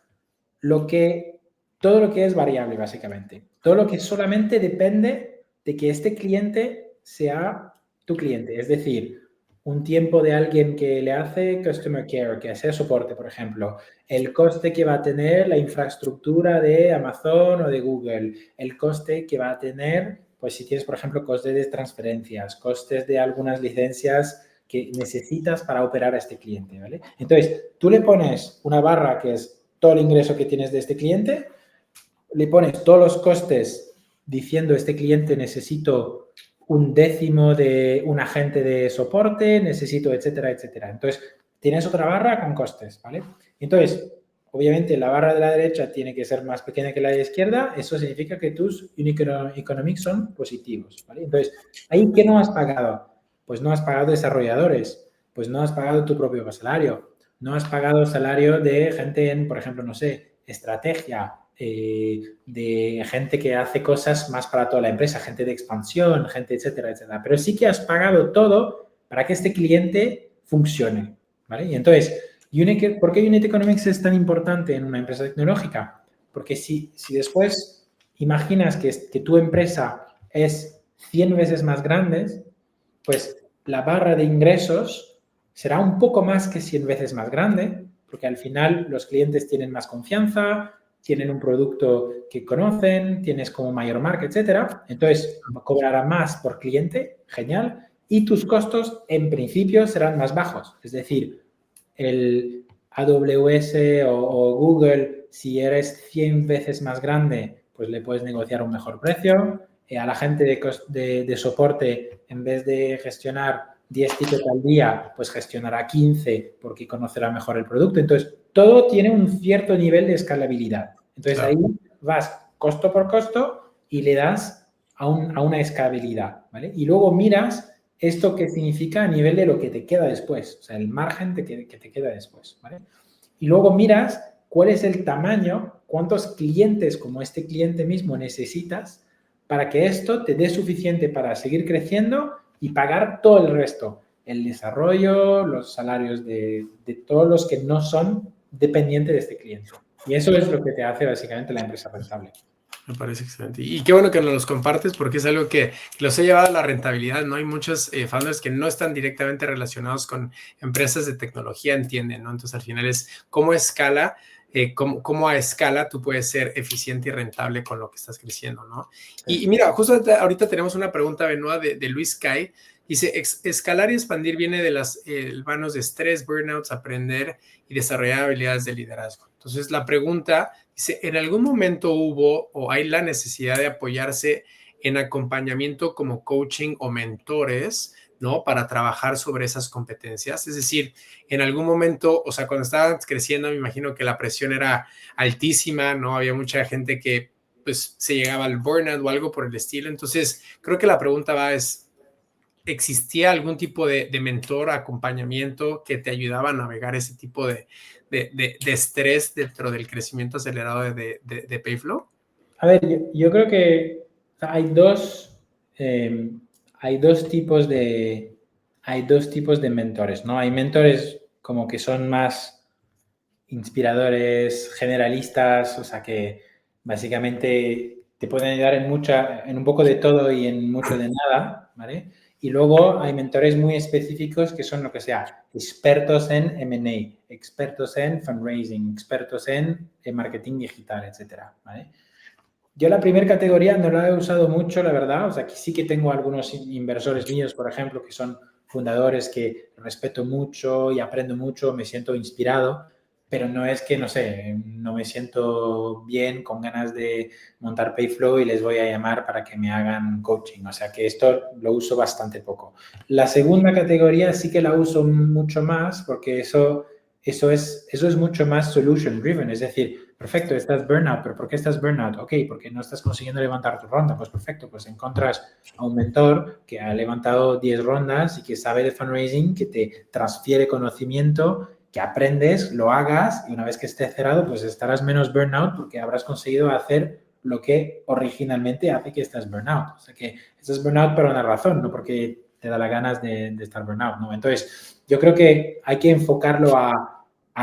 todo lo que es variable, básicamente. Todo lo que solamente depende de que este cliente sea tu cliente. Es decir, un tiempo de alguien que le hace customer care, que hace soporte, por ejemplo, el coste que va a tener la infraestructura de Amazon o de Google, el coste que va a tener, pues si tienes, por ejemplo, costes de transferencias, costes de algunas licencias que necesitas para operar a este cliente, ¿vale? Entonces, tú le pones una barra que es todo el ingreso que tienes de este cliente, le pones todos los costes diciendo este cliente necesito un décimo de un agente de soporte, necesito, etcétera, etcétera. Entonces, tienes otra barra con costes, ¿vale? Entonces, obviamente, la barra de la derecha tiene que ser más pequeña que la de la izquierda. Eso significa que tus unit economics son positivos, ¿vale? Entonces, ¿ahí qué no has pagado? Pues no has pagado desarrolladores, pues no has pagado tu propio salario, no has pagado salario de gente en, por ejemplo, no sé, estrategia, de gente que hace cosas más para toda la empresa, gente de expansión, gente, etcétera, etcétera. Pero sí que has pagado todo para que este cliente funcione, ¿vale? Y entonces, ¿por qué Unit Economics es tan importante en una empresa tecnológica? Porque si después imaginas que tu empresa es 100 veces más grande, pues la barra de ingresos será un poco más que 100 veces más grande, porque al final los clientes tienen más confianza, tienen un producto que conocen, tienes como mayor marca, etcétera. Entonces, cobrará más por cliente, genial, y tus costos en principio serán más bajos. Es decir, el AWS o Google, si eres 100 veces más grande, pues le puedes negociar un mejor precio. A la gente de soporte, en vez de gestionar 10 tickets al día, pues gestionará 15 porque conocerá mejor el producto. Entonces, todo tiene un cierto nivel de escalabilidad. Entonces, Claro. ahí vas costo por costo y le das a una escalabilidad, ¿vale? Y luego miras esto qué significa a nivel de lo que te queda después, o sea, el margen que te queda después, ¿vale? Y luego miras cuál es el tamaño, cuántos clientes como este cliente mismo necesitas para que esto te dé suficiente para seguir creciendo y pagar todo el resto, el desarrollo, los salarios de todos los que no son dependientes de este cliente. Y eso es lo que te hace básicamente la empresa rentable. Me parece excelente. Y qué bueno que nos los compartes porque es algo que los ha llevado a la rentabilidad, ¿no? Hay muchos founders que no están directamente relacionados con empresas de tecnología, entienden, ¿no? Entonces, al final es cómo escala, cómo a escala tú puedes ser eficiente y rentable con lo que estás creciendo, ¿no? Sí. Y mira, justo ahorita tenemos una pregunta, Benoit, de Luis Kai. Dice, escalar y expandir viene de las manos de estrés, burnouts, aprender y desarrollar habilidades de liderazgo. Entonces, la pregunta dice, ¿en algún momento hubo o hay la necesidad de apoyarse en acompañamiento como coaching o mentores ¿no? Para trabajar sobre esas competencias. Es decir, en algún momento, o sea, cuando estabas creciendo, me imagino que la presión era altísima, ¿no? Había mucha gente que pues se llegaba al burnout o algo por el estilo. Entonces, creo que la pregunta va es, ¿existía algún tipo de mentor, acompañamiento que te ayudaba a navegar ese tipo de estrés dentro del crecimiento acelerado de Payflow? A ver, yo creo que eh, hay dos tipos hay dos tipos de mentores, ¿no? Hay mentores como que son más inspiradores, generalistas, o sea que básicamente te pueden ayudar en un poco de todo y en mucho de nada, ¿vale? Y luego hay mentores muy específicos que son lo que sea, expertos en M&A, expertos en fundraising, expertos en marketing digital, etcétera, ¿vale? Yo la primera categoría no la he usado mucho, la verdad. O sea, que sí que tengo algunos inversores míos, por ejemplo, que son fundadores que respeto mucho y aprendo mucho, me siento inspirado, pero no es que, no sé, no me siento bien con ganas de montar Payflow y les voy a llamar para que me hagan coaching. O sea, que esto lo uso bastante poco. La segunda categoría sí que la uso mucho más porque eso es mucho más solution driven, es decir, perfecto, estás burnout, pero ¿por qué estás burnout? Ok, porque no estás consiguiendo levantar tu ronda. Pues perfecto, pues encuentras a un mentor que ha levantado 10 rondas y que sabe de fundraising, que te transfiere conocimiento, que aprendes, lo hagas y una vez que esté cerrado, pues estarás menos burnout porque habrás conseguido hacer lo que originalmente hace que estés burnout. O sea que estás burnout por una razón, no porque te da las ganas de estar burnout, ¿no? Entonces, yo creo que hay que enfocarlo a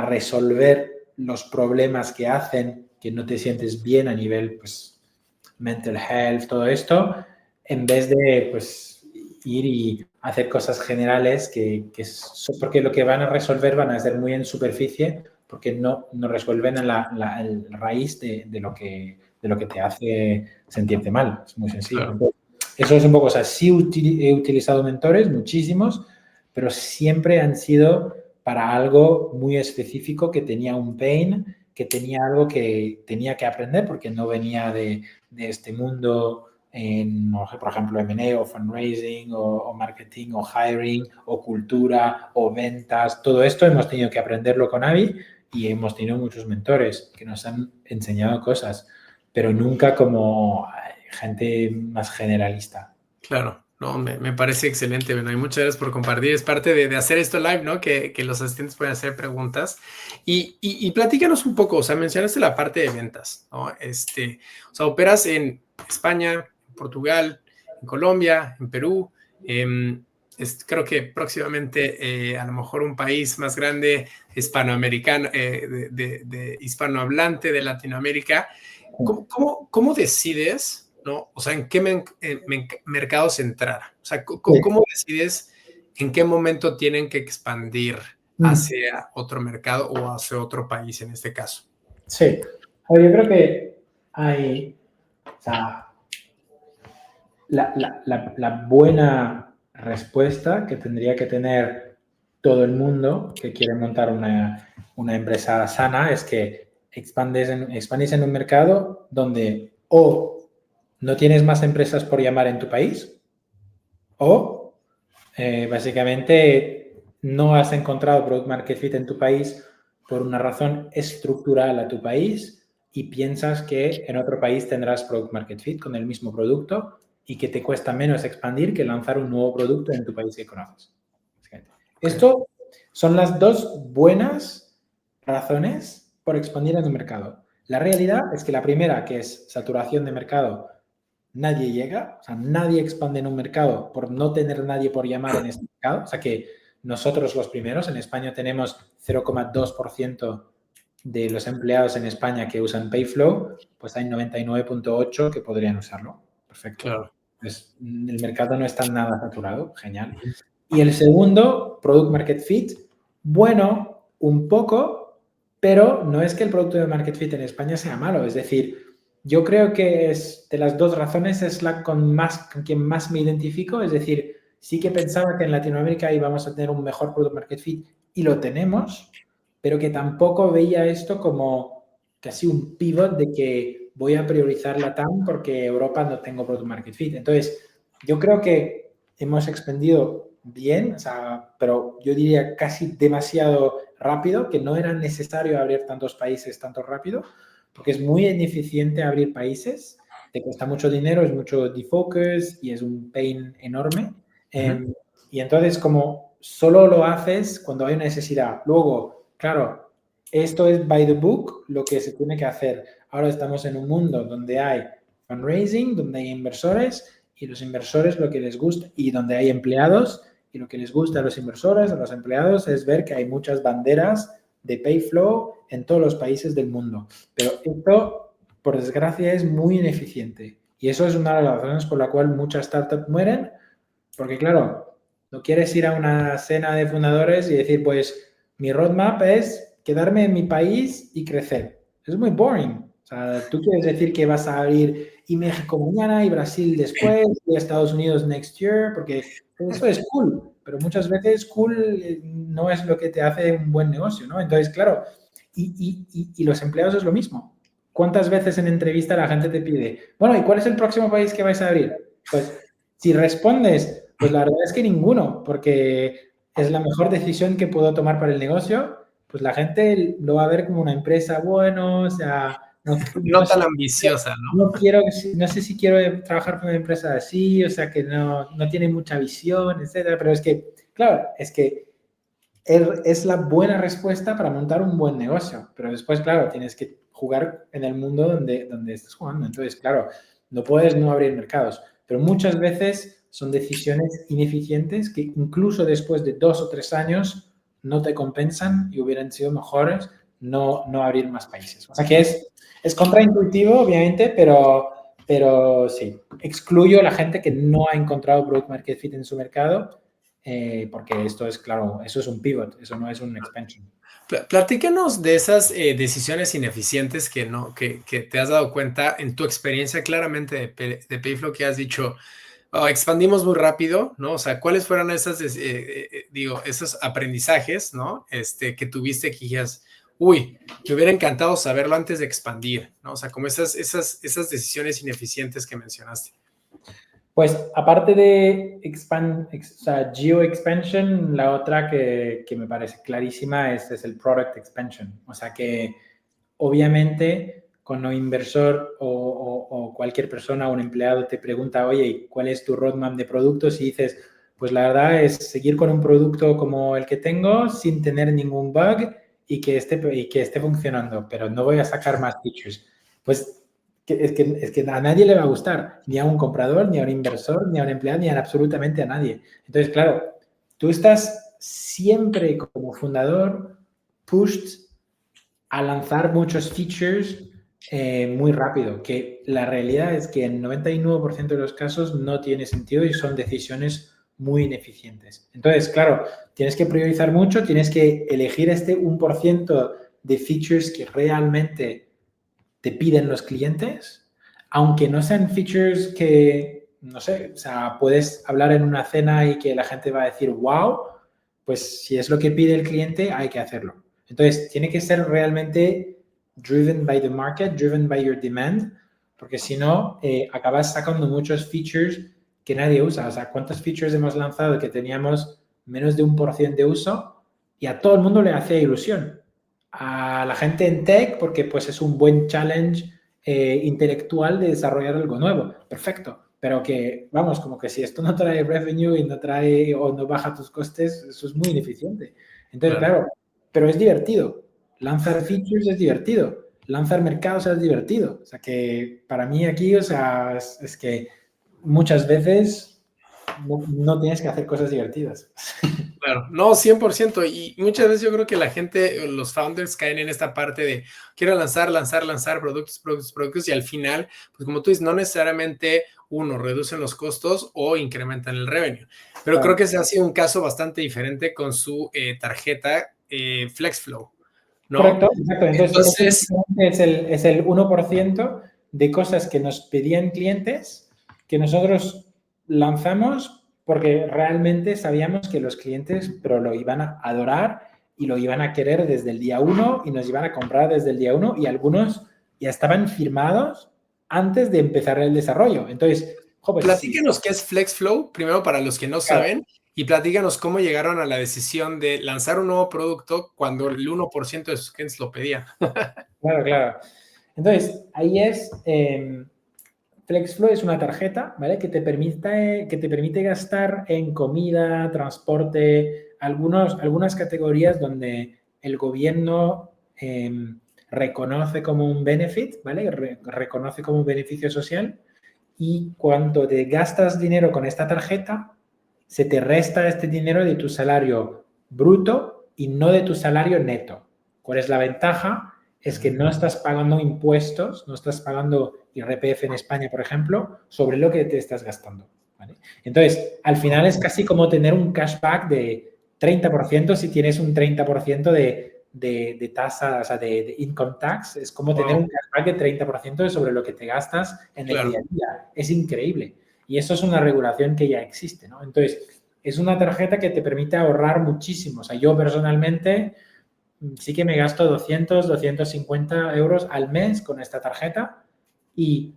resolver los problemas que hacen que no te sientes bien a nivel, pues, mental health, todo esto, en vez de, pues, ir y hacer cosas generales porque lo que van a resolver van a ser muy en superficie porque no resuelven el raíz de lo que te hace sentirte mal. Es muy sencillo. Claro. Entonces, eso es un poco, o sea, sí he utilizado mentores, muchísimos, pero siempre han sido para algo muy específico que tenía un pain, que tenía algo que tenía que aprender porque no venía de este mundo en, por ejemplo, M&A o fundraising o marketing o hiring o cultura o ventas. Todo esto hemos tenido que aprenderlo con Avi y hemos tenido muchos mentores que nos han enseñado cosas, pero nunca como gente más generalista. Claro, no, me parece excelente. Bueno, y muchas gracias por compartir. Es parte de hacer esto live, ¿no? Que los asistentes pueden hacer preguntas. Y platícanos un poco, o sea, mencionaste la parte de ventas, ¿no? O sea, operas en España, en Portugal, en Colombia, en Perú. Creo que próximamente a lo mejor un país más grande hispanoamericano, de hispanohablante de Latinoamérica. ¿Cómo decides, no? O sea, ¿en qué mercados entrar? O sea, ¿cómo decides en qué momento tienen que expandir hacia otro mercado o hacia otro país en este caso? Sí. A ver, yo creo que hay, o sea, la buena respuesta que tendría que tener todo el mundo que quiere montar una empresa sana es que expandís en un mercado donde o no tienes más empresas por llamar en tu país o básicamente no has encontrado product market fit en tu país por una razón estructural a tu país y piensas que en otro país tendrás product market fit con el mismo producto y que te cuesta menos expandir que lanzar un nuevo producto en tu país que conoces. Esto son las dos buenas razones por expandir en un mercado. La realidad es que la primera, que es saturación de mercado, nadie llega, o sea, nadie expande en un mercado por no tener nadie por llamar en este mercado. O sea que nosotros los primeros, en España tenemos 0,2% de los empleados en España que usan Payflow, pues hay 99,8 que podrían usarlo. Perfecto. Claro. Pues el mercado no está nada saturado, genial. Y el segundo, Product Market Fit, bueno, un poco, pero no es que el producto de Market Fit en España sea malo. Es decir, yo creo que es de las dos razones es la con quien más me identifico. Es decir, sí que pensaba que en Latinoamérica íbamos a tener un mejor Product Market Fit y lo tenemos, pero que tampoco veía esto como casi un pivot de que voy a priorizar la TAM porque Europa no tengo Product Market Fit. Entonces, yo creo que hemos expandido bien, o sea, pero yo diría casi demasiado rápido, que no era necesario abrir tantos países tanto rápido, porque es muy ineficiente abrir países, te cuesta mucho dinero, es mucho defocus y es un pain enorme. Y entonces como solo lo haces cuando hay una necesidad. Luego, claro, esto es by the book lo que se tiene que hacer. Ahora estamos en un mundo donde hay fundraising, donde hay inversores y los inversores lo que les gusta, y donde hay empleados, y lo que les gusta a los inversores, a los empleados, es ver que hay muchas banderas de Payflow en todos los países del mundo. Pero esto, por desgracia, es muy ineficiente. Y eso es una de las razones por la cual muchas startups mueren, porque claro, no quieres ir a una cena de fundadores y decir, pues mi roadmap es quedarme en mi país y crecer. Es muy boring. O sea, tú quieres decir que vas a abrir y México mañana y Brasil después y Estados Unidos next year, porque eso es cool, pero muchas veces cool no es lo que te hace un buen negocio, ¿no? Entonces, claro, y los empleados es lo mismo. ¿Cuántas veces en entrevista la gente te pide, bueno, ¿y cuál es el próximo país que vais a abrir? Pues si respondes, pues la verdad es que ninguno, porque es la mejor decisión que puedo tomar para el negocio, pues la gente lo va a ver como una empresa, bueno, o sea, no tan ambiciosa, ¿no? No sé si quiero trabajar con una empresa así, o sea, que no tiene mucha visión, etcétera, pero es que, claro, es que es la buena respuesta para montar un buen negocio, pero después, claro, tienes que jugar en el mundo donde estás jugando. Entonces, claro, no puedes no abrir mercados, pero muchas veces son decisiones ineficientes que incluso después de 2 o 3 años no te compensan y hubieran sido mejores no abrir más países. O sea que es contraintuitivo, obviamente, pero sí, excluyo a la gente que no ha encontrado product market fit en su mercado, porque esto es, claro, eso es un pivot, eso no es un expansion. Platícanos de esas decisiones ineficientes que te has dado cuenta en tu experiencia claramente de Payflow, que has dicho, oh, expandimos muy rápido, ¿no? O sea, ¿cuáles fueron esas, esos aprendizajes, ¿no? Que tuviste que dijeras, uy, me hubiera encantado saberlo antes de expandir, ¿no? O sea, como esas decisiones ineficientes que mencionaste. Pues aparte de geo expansion, la otra que me parece clarísima es el product expansion. O sea que obviamente cuando un inversor o cualquier persona o un empleado te pregunta, oye, ¿cuál es tu roadmap de productos? Y dices, pues la verdad es seguir con un producto como el que tengo sin tener ningún bug y que esté funcionando, pero no voy a sacar más features. Pues es que a nadie le va a gustar, ni a un comprador, ni a un inversor, ni a un empleado, ni a absolutamente a nadie. Entonces, claro, tú estás siempre como fundador pushed a lanzar muchos features muy rápido, que la realidad es que en 99% de los casos no tiene sentido y son decisiones muy ineficientes. Entonces, claro, tienes que priorizar mucho, tienes que elegir este 1% de features que realmente te piden los clientes, aunque no sean features que, no sé, o sea, puedes hablar en una cena y que la gente va a decir, wow, pues si es lo que pide el cliente, hay que hacerlo. Entonces, tiene que ser realmente driven by the market, driven by your demand, porque si no, acabas sacando muchos features que nadie usa. O sea, ¿cuántos features hemos lanzado que teníamos menos de 1% de uso y a todo el mundo le hacía ilusión? A la gente en tech porque pues es un buen challenge intelectual de desarrollar algo nuevo. Perfecto. Pero que, vamos, como que si esto no trae revenue y no trae o no baja tus costes, eso es muy ineficiente. Entonces, claro, pero es divertido. Lanzar features es divertido. Lanzar mercados es divertido. O sea que para mí aquí, o sea, es que muchas veces no tienes que hacer cosas divertidas. Claro, no, 100%. Y muchas veces yo creo que la gente, los founders caen en esta parte de quiero lanzar productos y al final, pues como tú dices, no necesariamente uno, reducen los costos o incrementan el revenue. Pero creo que ese ha sido un caso bastante diferente con su tarjeta FlexFlow, ¿no? Correcto, exacto. Entonces es el 1% de cosas que nos pedían clientes que nosotros lanzamos porque realmente sabíamos que los clientes pero lo iban a adorar y lo iban a querer desde el día 1 y nos iban a comprar desde el día 1 y algunos ya estaban firmados antes de empezar el desarrollo. Entonces, platíquenos qué es FlexFlow, primero para los que no saben, Y platícanos cómo llegaron a la decisión de lanzar un nuevo producto cuando el 1% de sus clientes lo pedían. Claro, claro. Entonces, ahí es, FlexFlow es una tarjeta, ¿vale? Que te permite gastar en comida, transporte, algunas categorías donde el gobierno reconoce como un benefit, ¿vale? Reconoce como un beneficio social, y cuando te gastas dinero con esta tarjeta, se te resta este dinero de tu salario bruto y no de tu salario neto. ¿Cuál es la ventaja? Es que no estás pagando impuestos, no estás pagando IRPF en España, por ejemplo, sobre lo que te estás gastando, ¿vale? Entonces, al final es casi como tener un cashback de 30% si tienes un 30% de tasa, o sea, de income tax. Es como tener un cashback de 30% sobre lo que te gastas en el día a día. Es increíble. Y eso es una regulación que ya existe, ¿no? Entonces, es una tarjeta que te permite ahorrar muchísimo. O sea, yo personalmente sí que me gasto 200, 250 euros al mes con esta tarjeta y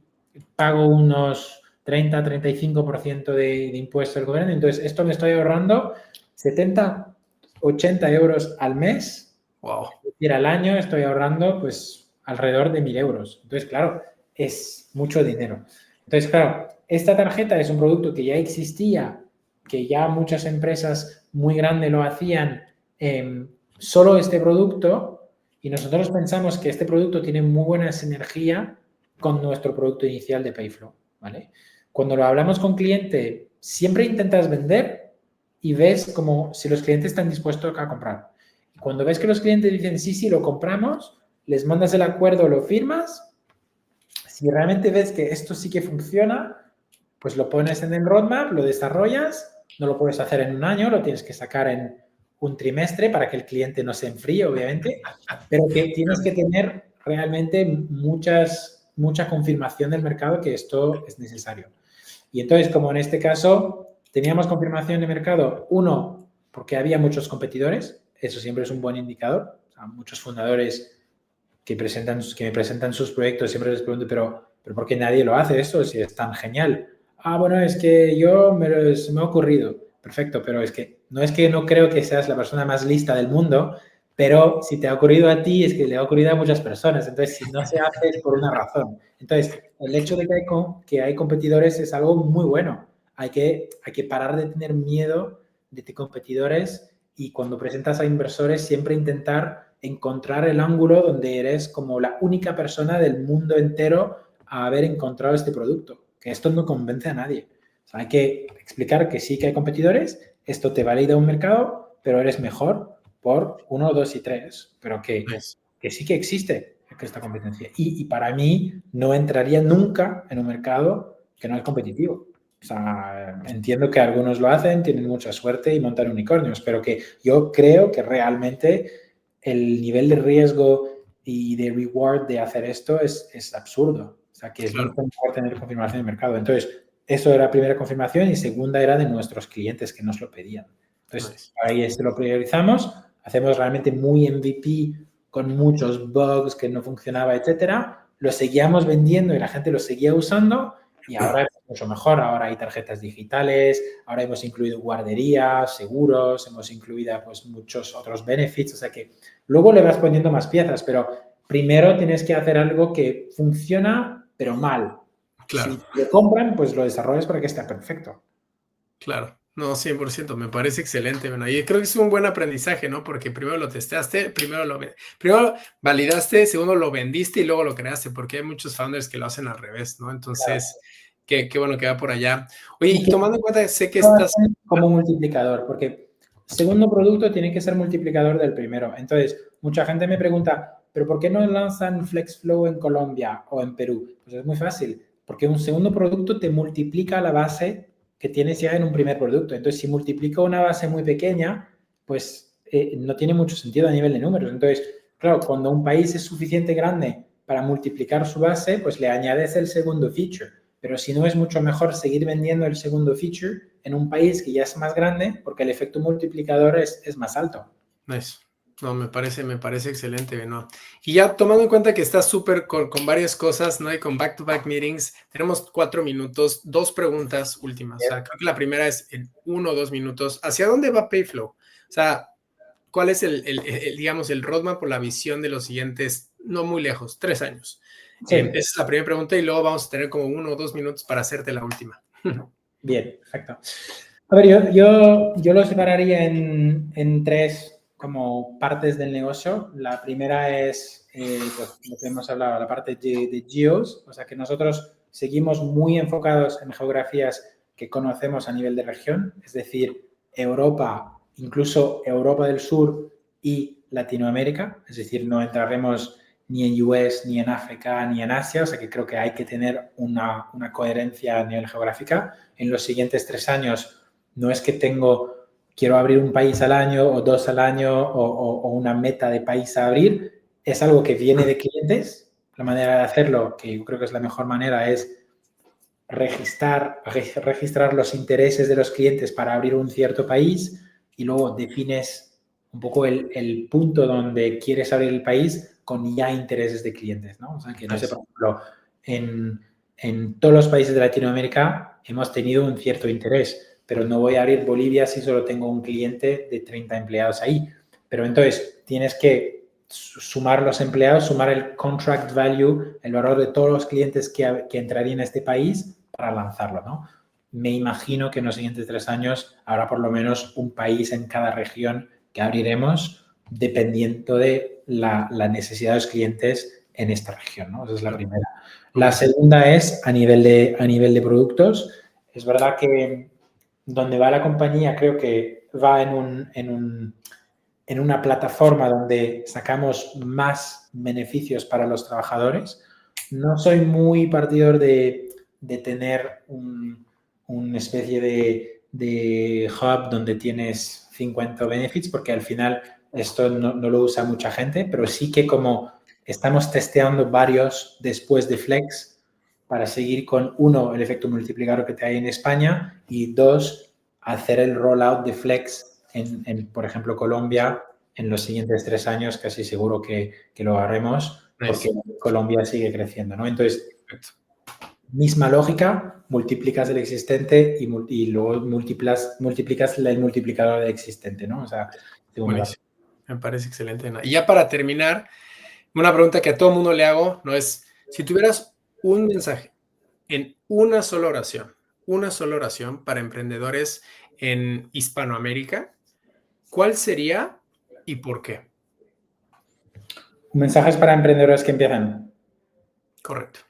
pago unos 30, 35% de impuesto al gobierno. Entonces, esto me estoy ahorrando 70, 80 euros al mes. Wow. Es decir, al año estoy ahorrando pues alrededor de 1.000 euros. Entonces, claro, es mucho dinero. Entonces, claro, esta tarjeta es un producto que ya existía, que ya muchas empresas muy grandes lo hacían, solo este producto, y nosotros pensamos que este producto tiene muy buena sinergia con nuestro producto inicial de Payflow, ¿vale? Cuando lo hablamos con cliente, siempre intentas vender y ves como si los clientes están dispuestos a comprar. Y cuando ves que los clientes dicen, sí, sí, lo compramos, les mandas el acuerdo, lo firmas. Si realmente ves que esto sí que funciona, pues lo pones en el roadmap, lo desarrollas. No lo puedes hacer en un año, lo tienes que sacar en un trimestre para que el cliente no se enfríe, obviamente, pero que tienes que tener realmente mucha confirmación del mercado que esto es necesario. Y entonces, como en este caso, teníamos confirmación de mercado, uno, porque había muchos competidores, eso siempre es un buen indicador. O sea, muchos fundadores que me presentan sus proyectos siempre les pregunto, pero ¿por qué nadie lo hace esto si es tan genial? Ah, bueno, es que se me ha ocurrido. Perfecto, pero es que no creo que seas la persona más lista del mundo, pero si te ha ocurrido a ti es que le ha ocurrido a muchas personas. Entonces, si no se hace es por una razón. Entonces, el hecho de que hay competidores es algo muy bueno. Hay que parar de tener miedo de competidores, y cuando presentas a inversores siempre intentar encontrar el ángulo donde eres como la única persona del mundo entero a haber encontrado este producto. Que esto no convence a nadie. O sea, hay que explicar que sí que hay competidores, esto te valida un mercado, pero eres mejor por 1, 2 y 3, pero que sí que existe esta competencia. Y para mí no entraría nunca en un mercado que no es competitivo. O sea, entiendo que algunos lo hacen, tienen mucha suerte y montan unicornios, pero que yo creo que realmente el nivel de riesgo y de reward de hacer esto es absurdo. O sea, que es mucho mejor tener confirmación de mercado. Entonces, eso era la primera confirmación, y segunda era de nuestros clientes que nos lo pedían. Entonces, ahí lo priorizamos, hacemos realmente muy MVP con muchos bugs que no funcionaba, etcétera. Lo seguíamos vendiendo y la gente lo seguía usando, y ahora es mucho mejor. Ahora hay tarjetas digitales, ahora hemos incluido guarderías, seguros, hemos incluido pues muchos otros benefits. O sea que luego le vas poniendo más piezas, pero primero tienes que hacer algo que funciona, pero mal. Claro. Si lo compran, pues lo desarrollas para que esté perfecto. Claro. No, 100%, me parece excelente. Bueno, y creo que es un buen aprendizaje, ¿no? Porque primero lo testeaste, primero validaste, segundo lo vendiste y luego lo creaste, porque hay muchos founders que lo hacen al revés, ¿no? Entonces, qué bueno que va por allá. Oye, y tomando en cuenta, sé que estás... Como multiplicador, porque segundo producto tiene que ser multiplicador del primero. Entonces, mucha gente me pregunta, ¿pero por qué no lanzan FlexFlow en Colombia o en Perú? Pues es muy fácil, porque un segundo producto te multiplica la base que tienes ya en un primer producto. Entonces, si multiplico una base muy pequeña, pues no tiene mucho sentido a nivel de números. Entonces, claro, cuando un país es suficiente grande para multiplicar su base, pues le añades el segundo feature. Pero si no, es mucho mejor seguir vendiendo el segundo feature en un país que ya es más grande, porque el efecto multiplicador es más alto. Nice. No, me parece excelente, Benoit. Y ya tomando en cuenta que estás súper con varias cosas, ¿no? Y con back-to-back meetings, tenemos 4 minutos, 2 preguntas últimas. O sea, creo que la primera es en 1 o 2 minutos. ¿Hacia dónde va Payflow? O sea, ¿cuál es digamos, el roadmap o la visión de los siguientes, no muy lejos, 3 años? Esa Sí, es la primera pregunta y luego vamos a tener como 1 o 2 minutos para hacerte la última. bien, perfecto. A ver, yo lo separaría en tres como partes del negocio. La primera es, pues, lo que hemos hablado, la parte de geos, o sea que nosotros seguimos muy enfocados en geografías que conocemos a nivel de región, es decir, Europa, incluso Europa del Sur y Latinoamérica, es decir, no entraremos ni en US, ni en África, ni en Asia, o sea que creo que hay que tener una coherencia a nivel geográfica. En los siguientes 3 años no es que quiero abrir un país al año o 2 al año o una meta de país a abrir, es algo que viene de clientes. La manera de hacerlo, que yo creo que es la mejor manera, es registrar los intereses de los clientes para abrir un cierto país y luego defines un poco el punto donde quieres abrir el país con ya intereses de clientes, ¿no? O sea, que no sé, por ejemplo, en todos los países de Latinoamérica hemos tenido un cierto interés, pero no voy a abrir Bolivia si solo tengo un cliente de 30 empleados ahí. Pero entonces tienes que sumar los empleados, sumar el contract value, el valor de todos los clientes que entrarían a este país para lanzarlo, ¿no? Me imagino que en los siguientes 3 años habrá por lo menos un país en cada región que abriremos dependiendo de la necesidad de los clientes en esta región, ¿no? Esa es la primera. La segunda es a nivel de productos. Es verdad que donde va la compañía creo que va en una plataforma donde sacamos más beneficios para los trabajadores. No soy muy partidor de tener una especie de hub donde tienes 50 benefits, porque al final esto no lo usa mucha gente, pero sí que como estamos testeando varios después de Flex para seguir con, uno, el efecto multiplicador que te hay en España y dos, hacer el rollout de Flex por ejemplo, Colombia en los siguientes 3 años, casi seguro que lo haremos porque Colombia sigue creciendo, ¿no? Entonces, misma lógica, multiplicas el existente y luego multiplicas el multiplicador del existente, ¿no? O sea, Buenísimo. Me parece excelente. Y ya para terminar, una pregunta que a todo mundo le hago, ¿no? Es, si tuvieras un mensaje en una sola oración para emprendedores en Hispanoamérica, ¿cuál sería y por qué? Mensajes para emprendedores que empiezan. Correcto.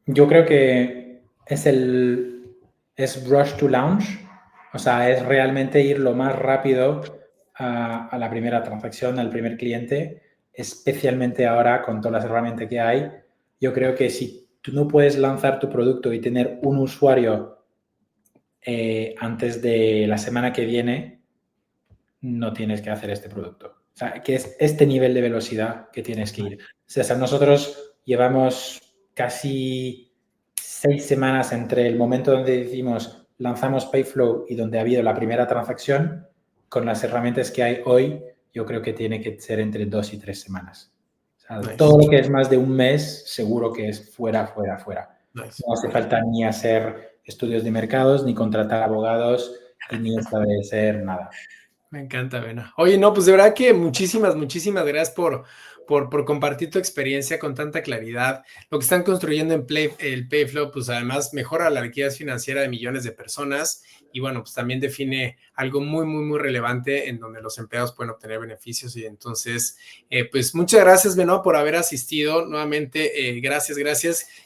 Yo creo que es rush to launch, o sea, es realmente ir lo más rápido a la primera transacción, al primer cliente, especialmente ahora con todas las herramientas que hay. Yo creo que si tú no puedes lanzar tu producto y tener un usuario antes de la semana que viene, no tienes que hacer este producto. O sea, que es este nivel de velocidad que tienes que ir. O sea, nosotros llevamos casi 6 semanas entre el momento donde decimos lanzamos Payflow y donde ha habido la primera transacción. Con las herramientas que hay hoy, yo creo que tiene que ser entre 2 y 3 semanas. O sea, todo lo que es más de un mes, seguro que es fuera. No hace falta ni hacer estudios de mercados, ni contratar abogados, y ni establecer nada. Me encanta, Vena. Oye, no, pues de verdad que muchísimas gracias por compartir tu experiencia con tanta claridad. Lo que están construyendo en el Payflow, pues además mejora la liquidez financiera de millones de personas y bueno, pues también define algo muy relevante en donde los empleados pueden obtener beneficios y entonces, pues muchas gracias, Benoit, por haber asistido nuevamente. Gracias.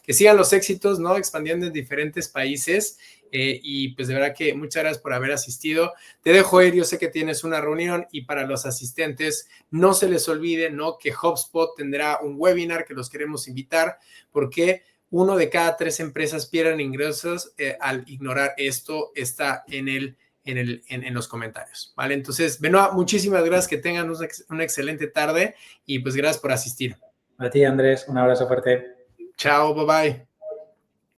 Que sigan los éxitos, ¿no? Expandiendo en diferentes países. Y pues de verdad que muchas gracias por haber asistido. Te dejo ir, yo sé que tienes una reunión y para los asistentes no se les olvide, ¿no? Que HubSpot tendrá un webinar que los queremos invitar porque 1 de cada 3 empresas pierden ingresos al ignorar esto. Está en los comentarios, ¿vale? Entonces, Benoit, muchísimas gracias, que tengan una excelente tarde y pues gracias por asistir. A ti, Andrés, un abrazo fuerte. Chao, bye bye.